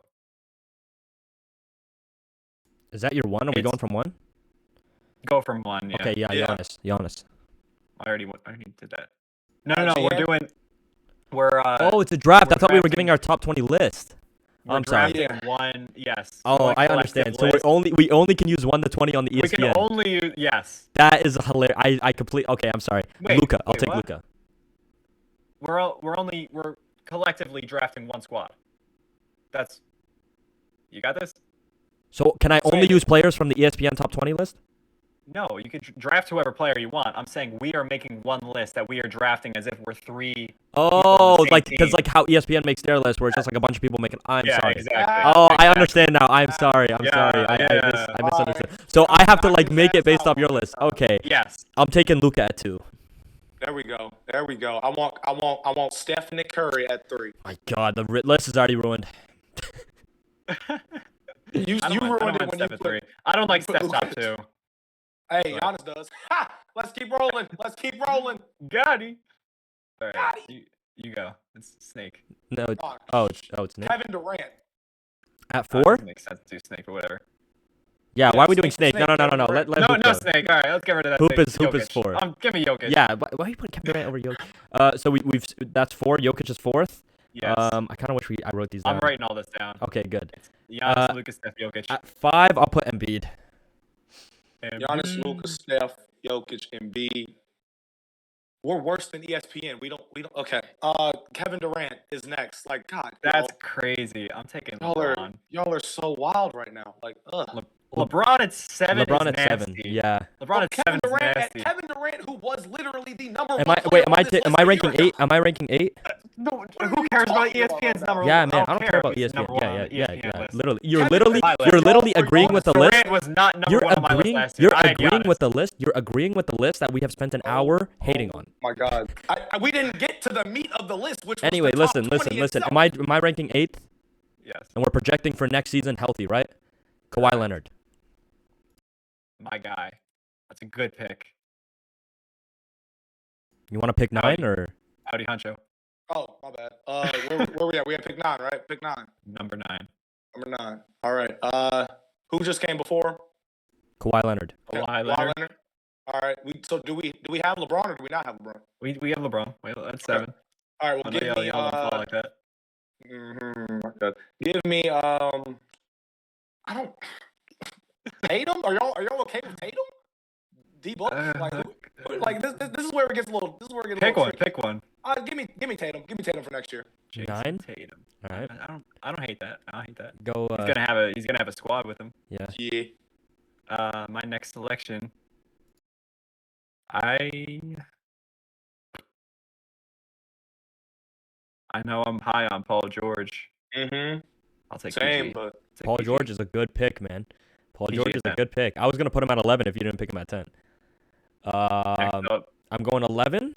Is that your one? Are we going from one? Go from one, yeah. Okay, yeah. Giannis. I already did that. No. We're it's a draft. I thought we were giving our top 20 list. I'm sorry. One, yes. Oh, I understand. So we only can use 1 to 20 on the ESPN. We can only use That is hilarious. I completely. Okay, I'm sorry. Luka. I'll take Luka. We're collectively drafting one squad. You got this? So can I only use players from the ESPN top 20 list? No, you can draft whoever player you want. I'm saying we are making one list that we are drafting as if we're 3. Oh, because how ESPN makes their list, where it's just like a bunch of people making. I'm sorry. Exactly. Oh, I understand now. I'm sorry. I misunderstood. So I have to make it based off your list. Okay. Yes. I'm taking Luka at 2. There we go. There we go. I want Stephanie Curry at 3. My God, the list is already ruined. You I don't ruined mind it when you Steph at put. 3. I don't like put Steph top Luka. 2. Hey, Giannis does. Ha! Let's keep rolling. Let's keep rolling. Got it. All right, Got it. you go. It's Snake. No, Oh, it's Nick. Kevin Durant. At It 4? doesn't make sense to do Snake, but whatever. Yeah, Yeah, why are we doing Snake- Snake? No. Snake, Let Durant. Hoop No, go. no Snake. All right, let's get rid of that. Hoop Snake. is Jokic. 4. Give me Jokic. Yeah, why are you putting Kevin Durant over Jokic? So we've that's 4. Jokic is 4th. Yes. I kind of wish I wrote these down. I'm writing all this down. Okay, good. Giannis, Lucas, Steph, Jokic. At 5, I'll put Embiid. Giannis, Luka, Steph, Jokic, Embiid. We're worse than ESPN. We don't. Okay. Kevin Durant is next. Like, God. That's crazy. I'm taking LeBron. Y'all are so wild right now. Like, ugh. LeBron at 7 LeBron is at nasty. 7. Yeah. LeBron at 7 is nasty. Kevin Durant, who was literally the number Am one I player on this am list I a ranking year ago. 8? Am I ranking 8? No, are who you cares about talking about ESPN's right number now? Yeah, one? man. I don't care about if he's ESPN. number one on the Yeah. ESPN list. Literally, you're Kevin literally Durant, you're literally y'all- agreeing with the list. Durant was not number You're one on my list agreeing. last year. You're I had agreeing Giannis. with the list. You're agreeing with the list that we have spent an hour hating on. Oh my God. We didn't get to the meat of the list, which Anyway, was the top listen. 20 Am itself. I ranking 8th? Yes, And we're projecting for next season healthy, right? Kawhi Leonard. my guy. That's a good pick. You want to pick 9 or? Howdy Huncho, Oh, my bad. Where we at? We at pick 9, right? Pick 9. number 9. Number 9. All right. Who just came before? Kawhi Leonard. Kawhi Leonard. All right. So do we have LeBron or do we not have LeBron? We have LeBron. Wait, that's 7. All right. Well, Oh, give no, me. y'all don't fall like that. Okay. Give me. I don't. Tatum? Are y'all okay with Tatum? D-Book? Like this is where it gets a little. This is where it gets a Pick little one. tricky. Pick one. Give me Tatum. Give me Tatum for next year. Jason 9? Tatum. All right. I don't hate that. I don't hate that. Go. He's gonna have a squad with him. Yeah. Yeah. My next selection. I know I'm high on Paul George. Mm-hmm. I'll take Same, PG. but Take Paul PG. George is a good pick, man. Paul PG George is is a that. good pick. I was gonna put him at 11 if you didn't pick him at 10. Next up, I'm going 11.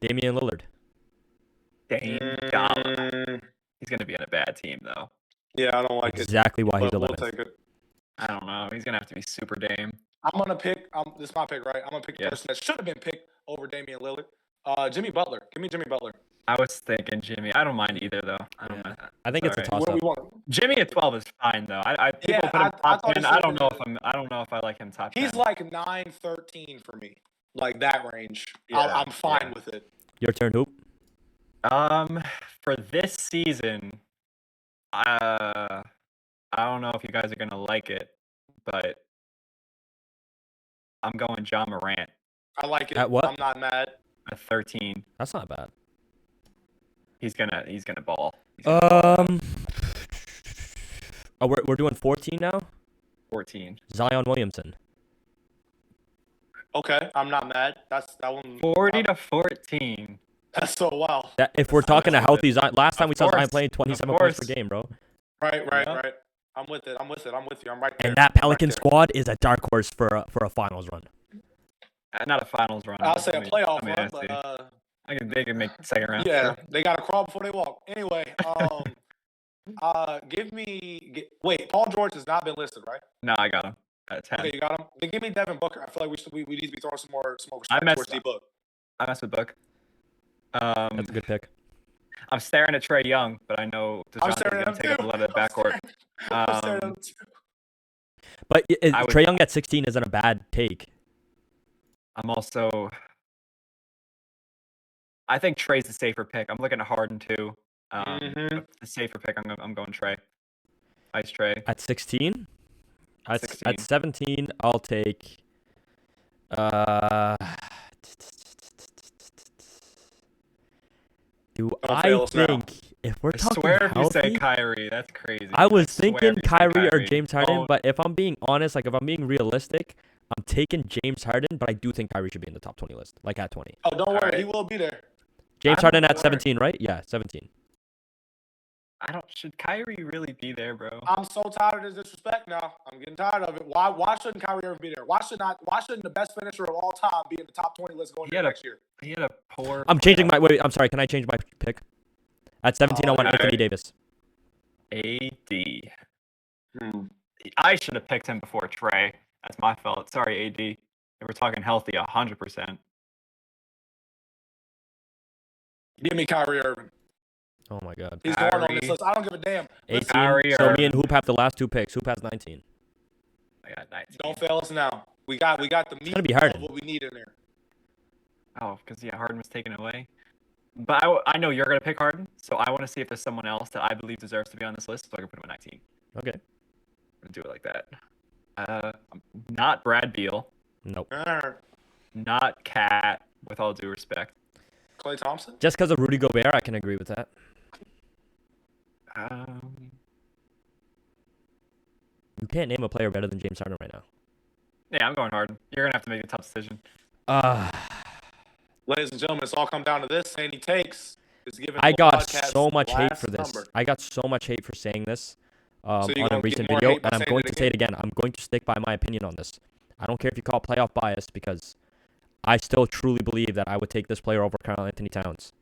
Damian Lillard. Dame Dollar. He's gonna be on a bad team though. Yeah, I don't like Exactly why it. he's But we'll 11th. take it. I don't know. He's gonna have to be super Dame. I'm gonna pick. This is my pick, right? I'm gonna pick the Yes. person that should have been picked over Damian Lillard. Jimmy Butler. Give me Jimmy Butler. I was thinking Jimmy. I don't mind either though. I don't mind. I think it's a Sorry. toss What do up. we want? Jimmy at 12 is fine though. People Yeah, put him I top thought he 10. should've I don't been- know if I like him top 10. He's like 9-13 for me, like that range. Yeah, I'm fine yeah. with it. Your turn, Hoop. For this season, I don't know if you guys are gonna like it, but I'm going John Morant I like it. At what? I'm not mad. at 13. That's not bad. He's gonna ball. He's gonna ball. Oh, we're doing 14 now. 14. Zion Williamson. Okay, I'm not mad. That one. 40 to 14. That's so wild. That if we're talking a healthy Zion, last time we saw Zion course. playing Of 27 points per course. game, bro. Right. Yeah. I'm with it. I'm with you. I'm right there. And that I'm right Pelican there. squad is a dark horse for a finals run. Not a finals run. I'll say a playoff I mean, run, I see. but They can make second round. yeah, sure. they gotta crawl before they walk. Anyway, wait. Paul George has not been listed, right? No, I got him at 10. Okay, you got him. Then give me Devin Booker. I feel like we need to be throwing some more I respect messed towards D Book. I messed with Book. That's a good pick. I'm staring at Trey Young, but I know I'm DeJounte's staring going at to him take up too. a lot of the backcourt. I'm staring at Um, him too. But I would- Trae Young at 16 isn't a bad take. I'm also. I think Trey's the safer pick. I'm looking at Harden too. Mhm. The safer pick. I'm going Trey. Ice Trey. At 16? At 16. 17, I'll take. Do Don't I fail us now. think if we're I talking swear if you healthy, say Kyrie, that's crazy. I was swear thinking if you say Kyrie or James Harden, Oh, but if I'm being honest, like if I'm being realistic, I'm taking James Harden, but I do think Kyrie should be in the top 20 list, like at 20. Oh, don't worry, Alright. he will be there. James I'm Harden not at worried. 17, right? Yeah, 17. Should Kyrie really be there, bro? I'm so tired of this disrespect now. I'm getting tired of it. Why shouldn't Kyrie Irving be there? Why shouldn't the best finisher of all time be in the top 20 list going into next year? He had a poor. I'm changing my. Wait, I'm sorry. Can I change my pick? At 17, I want alright. Anthony Davis. AD. I should have picked him before Trey. That's my fault. Sorry, AD. If we're talking healthy, 100%. Give me Kyrie Irving. Oh my God. He's going on this list. I don't give a damn. 18. Kyrie So Irving. me and Hoop have the last two picks. Hoop has 19. I got 19. Don't fail us now. We got the meat gonna be of Harden. what we need in there. Oh, because Harden was taken away. But I know you're gonna pick Harden, so I want to see if there's someone else that I believe deserves to be on this list, so I can put him at 19. Okay. I'm gonna do it like that. Not Brad Beal, Nope. not Cat. With all due respect. Klay Thompson? Just because of Rudy Gobert, I can agree with that. You can't name a player better than James Harden right now. Yeah, I'm going Harden. You're gonna have to make a tough decision. Ladies and gentlemen, it's all come down to this. And he takes is given. I got podcast so much hate last for this. number. I got so much hate for saying this So you're on a gonna get recent more video, hate by and I'm saying going it to say it again. I'm going to stick by my opinion on this. I don't care if you call it playoff bias, because I still truly believe that I would take this player over Karl Anthony Towns.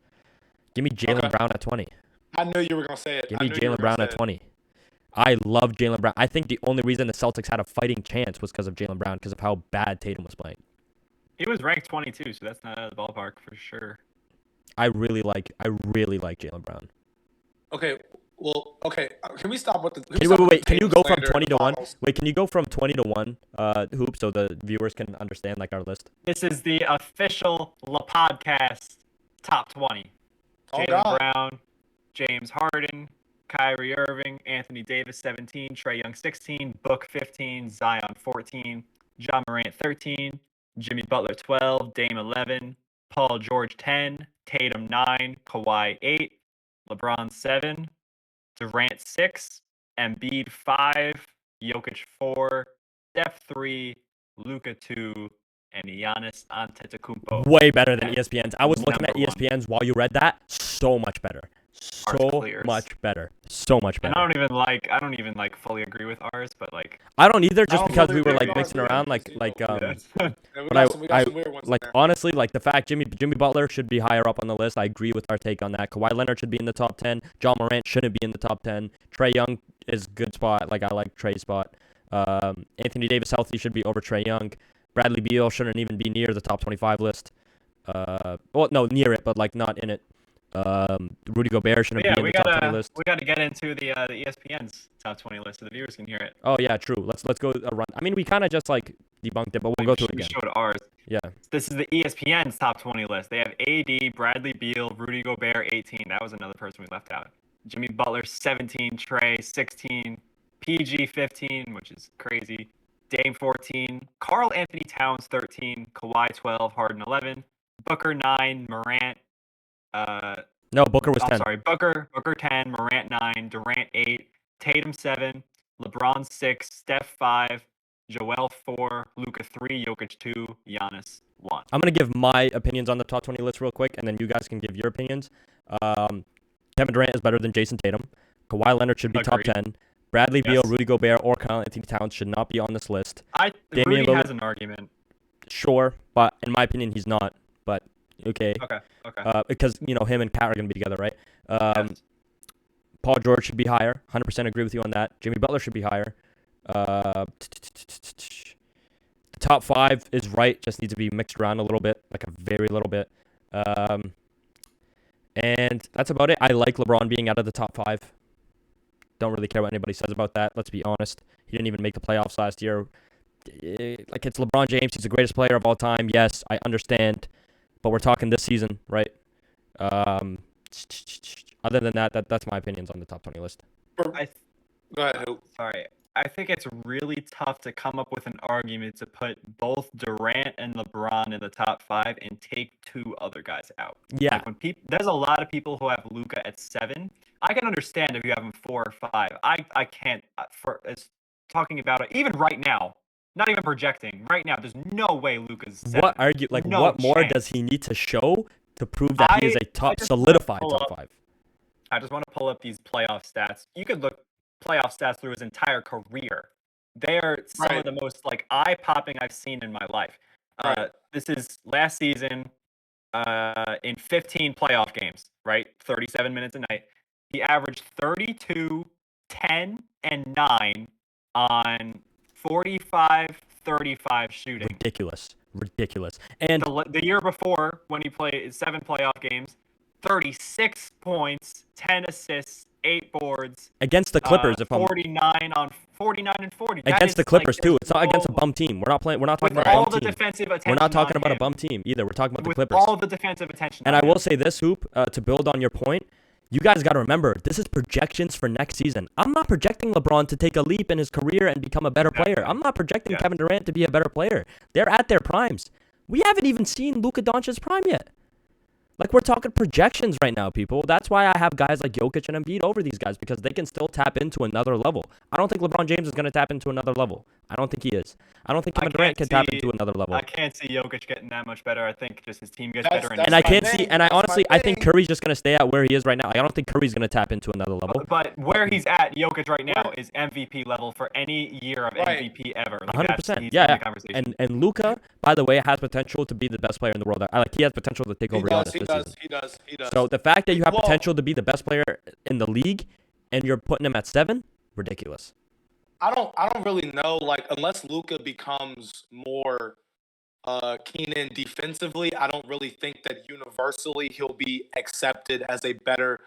Give me Jaylen Okay. Brown at 20. I knew you were gonna say it. Give I me knew you were Jaylen Brown gonna at say it. 20. I love Jaylen Brown. I think the only reason the Celtics had a fighting chance was because of Jaylen Brown, because of how bad Tatum was playing. He was ranked 22, so that's not out of the ballpark for sure. I really like Jaylen Brown. Okay. Well, okay. Can we stop with the? Can you, wait, can you go from slander in 20 the to 1? finals? Wait, can you go from 20 to 1, Hoop, so the viewers can understand, like, our list? This is the official Lepodcast top 20. Oh, Jaylen God. Brown, James Harden, Kyrie Irving, Anthony Davis 17, Trey Young 16, Book 15, Zion 14, John Morant 13, Jimmy Butler 12, Dame 11, Paul George 10, Tatum 9, Kawhi 8, LeBron 7, Durant 6, Embiid 5, Jokic 4, Steph 3, Luka 2, and Giannis Antetokounmpo. Way better than ESPN's. I was looking at Number one. ESPN's while you read that. So much better. So clears. much better. So much And better. I don't even fully agree with ours, but like I don't either, just don't because fully we were agree like with mixing ours around, either. but We got some weird ones in there. honestly, like the fact Jimmy Butler should be higher up on the list. I agree with our take on that. Kawhi Leonard should be in the top 10. John Morant shouldn't be in the top 10. Trey Young is good spot. Like, I like Trey's spot. Anthony Davis healthy should be over Trey Young. Bradley Beal shouldn't even be near the top 25 list. Well, no, near it, but like not in it. Rudy Gobert shouldn't be in the top 20 list. we gotta get into the ESPN's top 20 list so the viewers can hear it. Oh yeah, true. Let's go a run. I mean, we kind of just like debunked it, but we'll go through it We again. showed ours. Yeah. This is the ESPN's top 20 list. They have AD, Bradley Beal, Rudy Gobert 18. That was another person we left out. Jimmy Butler 17, Trey 16, PG 15, which is crazy. Dame 14, Karl Anthony Towns 13, Kawhi 12, Harden 11, Booker 9, Morant. No, Booker was 10. I'm sorry, Booker 10, Morant 9, Durant 8, Tatum 7, LeBron 6, Steph 5, Joel 4, Luka 3, Jokic 2, Giannis 1. I'm going to give my opinions on the top 20 list real quick, and then you guys can give your opinions. Kevin Durant is better than Jason Tatum. Kawhi Leonard should be Agreed. top 10. Bradley Beal, Yes. Rudy Gobert, or Karl Anthony Towns should not be on this list. Damian Rudy has Lillard- an argument. Sure, but in my opinion, he's not. But okay. Okay. Because, him and Kat are going to be together, right? Yes. Paul George should be higher. 100% agree with you on that. Jimmy Butler should be higher. The top 5 is right. Just needs to be mixed around a little bit, like a very little bit. And that's about it. I like LeBron being out of the top 5. Don't really care what anybody says about that. Let's be honest. He didn't even make the playoffs last year. Like, it's LeBron James. He's the greatest player of all time. Yes, I understand. But we're talking this season, right? Other than that's my opinions on the top 20 list. Go ahead, Hoop. Sorry. I think it's really tough to come up with an argument to put both Durant and LeBron in the top 5 and take 2 other guys out. Yeah. Like, when there's a lot of people who have Luka at 7. I can understand if you have him 4 or 5. I can't. It's talking about it even right now. Not even projecting. Right now, there's no way Luka's 7. What more chance. does he need to show to prove that he is a top just solidified pull top up- 5? I just want to pull up these playoff stats. You could look playoff stats through his entire career. They're some of the most like eye-popping I've seen in my life. This is last season in 15 playoff games, right? 37 minutes a night. He averaged 32, 10, and 9 on 45-35 shooting. Ridiculous. And the year before, when he played 7 playoff games, 36 points, 10 assists, 8 boards against the Clippers. 49 and 40. Against the Clippers too. It's not against a bum team. We're not talking about a bum team. Defensive attention. We're not talking about a bum team either. We're talking about the Clippers. All the defensive attention. And I will say this, Hoop, to build on your point. You guys got to remember, this is projections for next season. I'm not projecting LeBron to take a leap in his career and become a better player. I'm not projecting Kevin Durant to be a better player. They're at their primes. We haven't even seen Luka Doncic's prime yet. Like, we're talking projections right now, people. That's why I have guys like Jokic and Embiid over these guys, because they can still tap into another level. I don't think LeBron James is going to tap into another level. I don't think he is. I don't think Kevin Durant can tap into another level. I can't see Jokic getting that much better. I think just his team gets better. I think Curry's just going to stay at where he is right now. I don't think Curry's going to tap into another level. But where he's at, Jokic right now, is MVP level for any year of MVP ever. Like 100%. Yeah. And Luka, by the way, has potential to be the best player in the world. He has potential to take over Giannis this season. He does. So the fact that you have potential to be the best player in the league and you're putting him at 7, ridiculous. I don't really know, like, unless Luka becomes more keen in defensively, I don't really think that universally he'll be accepted as a better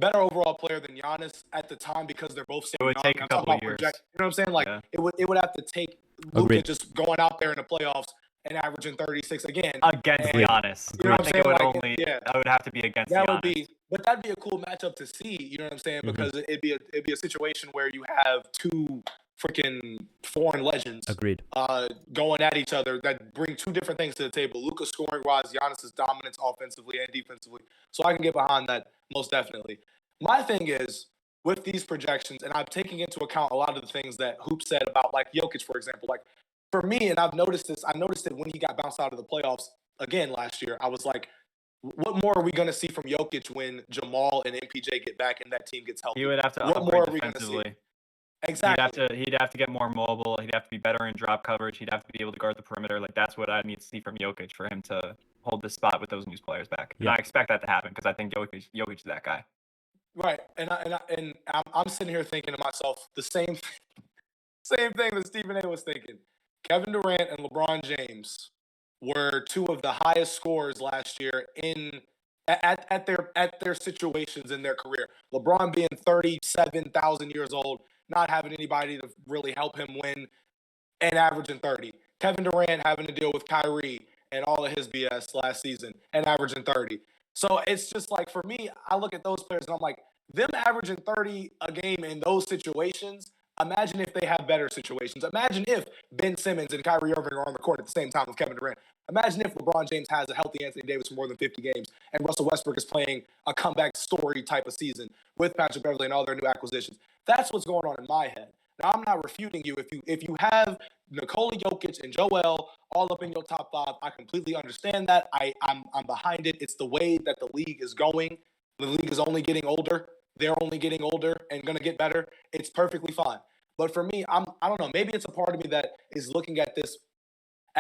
overall player than Giannis at the time, because they're both so young. It would take a couple of years. You know what I'm saying? Like, it would have to take Luka just going out there in the playoffs and averaging 36 again against Giannis. You know what I'm saying? I would have to be against Giannis. But that'd be a cool matchup to see. You know what I'm saying? Because it'd be a situation where you have two freaking foreign legends. Agreed. Going at each other that bring two different things to the table. Luka scoring wise, Giannis's dominance offensively and defensively. So I can get behind that most definitely. My thing is, with these projections, and I'm taking into account a lot of the things that Hoop said about, like, Jokic, for example. Like, for me, and I've noticed this, I noticed it when he got bounced out of the playoffs again last year. I was like, what more are we going to see from Jokic when Jamal and MPJ get back and that team gets healthy? He would have to upgrade defensively. Exactly. He'd have to get more mobile. He'd have to be better in drop coverage. He'd have to be able to guard the perimeter. Like, that's what I need to see from Jokic for him to hold this spot with those new players back. And I expect that to happen because I think Jokic is that guy. Right. And I'm sitting here thinking to myself the same thing that Stephen A was thinking. Kevin Durant and LeBron James were two of the highest scorers last year at their situations in their career. LeBron being 37,000 years old, not having anybody to really help him win, and averaging 30. Kevin Durant having to deal with Kyrie and all of his BS last season and averaging 30. So it's just like, for me, I look at those players and I'm like, them averaging 30 a game in those situations. Imagine if they have better situations. Imagine if Ben Simmons and Kyrie Irving are on the court at the same time with Kevin Durant. Imagine if LeBron James has a healthy Anthony Davis for more than 50 games and Russell Westbrook is playing a comeback story type of season with Patrick Beverley and all their new acquisitions. That's what's going on in my head. Now, I'm not refuting you. If you have Nikola Jokic and Joel all up in your top 5, I completely understand that. I'm behind it. It's the way that the league is going. The league is only getting older. They're only getting older and going to get better. It's perfectly fine. But for me, I don't know. Maybe it's a part of me that is looking at this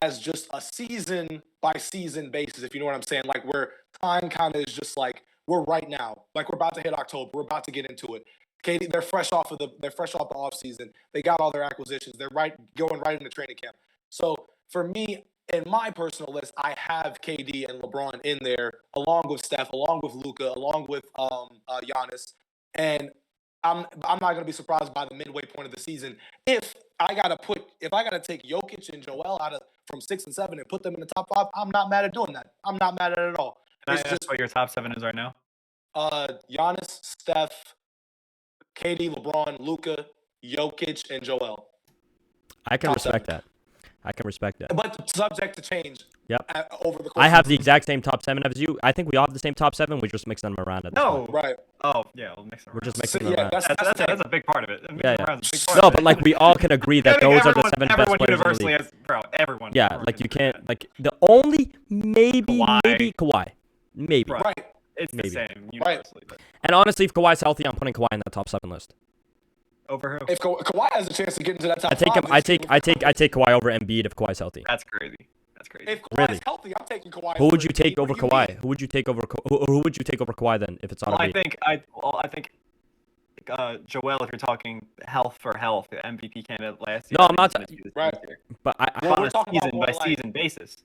as just a season by season basis, if you know what I'm saying. Like, where time kind of is just like, we're right now. Like, we're about to hit October. We're about to get into it. KD, they're fresh off the off season. They got all their acquisitions. They're going right into training camp. So for me, in my personal list, I have KD and LeBron in there, along with Steph, along with Luka, along with Giannis, and I'm not going to be surprised by the midway point of the season if I got to take Jokic and Joel from 6 and 7 and put them in the top 5. I'm not mad at doing that. I'm not mad at it at all. Can I ask what your top 7 is right now? Giannis, Steph, KD, LeBron, Luka, Jokic, and Joel. I can respect that. But subject to change. Yep. Over the course I have the exact same top 7 as you. I think we all have the same top 7. We're just mixing them around at this point. Right. Oh, yeah, we'll mix them around. We're just mixing them around. That's a big part of it. No, but like, we all can agree that those are the 7 best players universally in the league. Everyone. Yeah, like, you can't, like, the only maybe Kawhi. Maybe. Right. It's maybe. the same universally. Right. And honestly, if Kawhi's healthy, I'm putting Kawhi in that top 7 list. Over who? If Kawhi has a chance to get into that top I take him. five, I take Kawhi over Embiid if Kawhi's healthy. That's crazy. That's crazy. If Kawhi's Really? healthy, I'm taking Kawhi. Who would you Embiid. take over What do you mean? Kawhi? Who would you take over? Who would you take over Kawhi then if it's on Well, Embiid? I think Joel, if you're talking health for health, the MVP candidate last year. No, I I'm think not he's gonna do this Right. this year. But Well, On we're a talking about season more by like- season basis.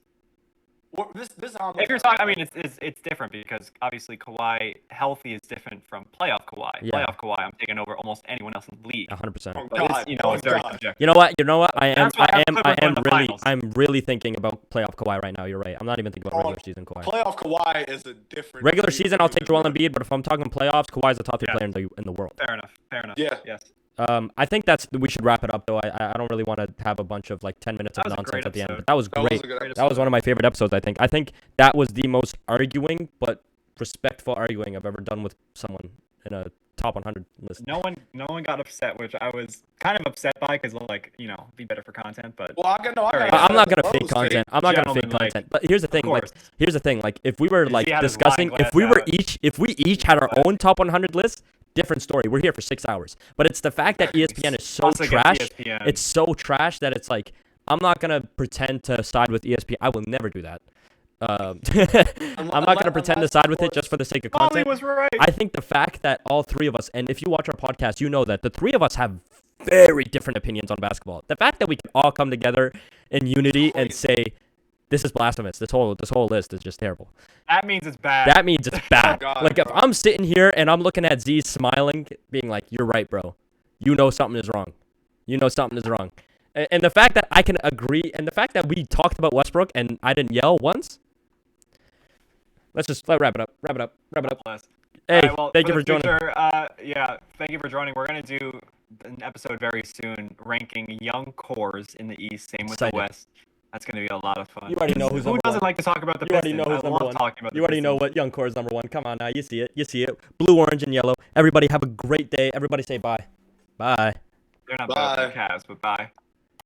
This is how I'm If you're looking at talking, I it. mean, it's different because obviously Kawhi healthy is different from playoff Kawhi. Yeah. Playoff Kawhi, I'm taking over almost anyone else in the league. 100%. Oh, But it's, God. you know, Oh, it's very God. subjective. You know what? I am. That's why I have Clippers win the really. finals. I'm really thinking about playoff Kawhi right now. You're right. I'm not even thinking about regular season Kawhi. Playoff Kawhi is a different. Regular breed season, of I'll take human Joel being. Embiid, but if I'm talking playoffs, Kawhi's the top 2 Yeah. player in the world. Fair enough. Yeah. Yes. I think we should wrap it up though. I don't really want to have a bunch of like 10 minutes of That was a nonsense great at the end. episode. But that was That was great. a good That was one of my favorite episodes. I think that was the most arguing but respectful arguing I've ever done with someone in a top 100 list. No one got upset, which I was kind of upset by because like be better for content. But Well, I got no. Sorry. I'm not gonna Rose fake take. content. I'm not gonna fake Gentlemen, like, content. But here's the thing. course. Here's the thing. Like, if we were Does like he have his discussing, wine if we glass were out? if we each had our own top 100 list, different story. We're here for 6 hours. But it's the fact that ESPN is so Once against trash. ESPN. It's so trash that it's like I'm not gonna pretend to side with ESPN. I will never do that. I'm not gonna pretend to side with it just for the sake of Molly content. was right. I think the fact that all 3 of us, and if you watch our podcast, you know that the 3 of us have very different opinions on basketball. The fact that we can all come together in unity and say, this is blasphemous. This whole list is just terrible. That means it's bad. That means it's bad. God, Like, if bro. I'm sitting here and I'm looking at Z smiling, being like, you're right, bro. You know something is wrong. You know something is wrong. And the fact that I can agree, and the fact that we talked about Westbrook and I didn't yell once, let's wrap it up. Bless. Hey, All right, well, thank you the for joining. future, thank you for joining. We're gonna do an episode very soon ranking young cores in the East. Same with Excited. the West. That's gonna be a lot of fun. You already know who's Who number doesn't one. like to talk about the You already Pistons? know who's I number love one. talking about the You already know Pistons. what young core is number one. Come on now, you see it. Blue, orange, and yellow. Everybody have a great day. Everybody say bye. Bye. They're not Bye. better than the Cavs, but bye.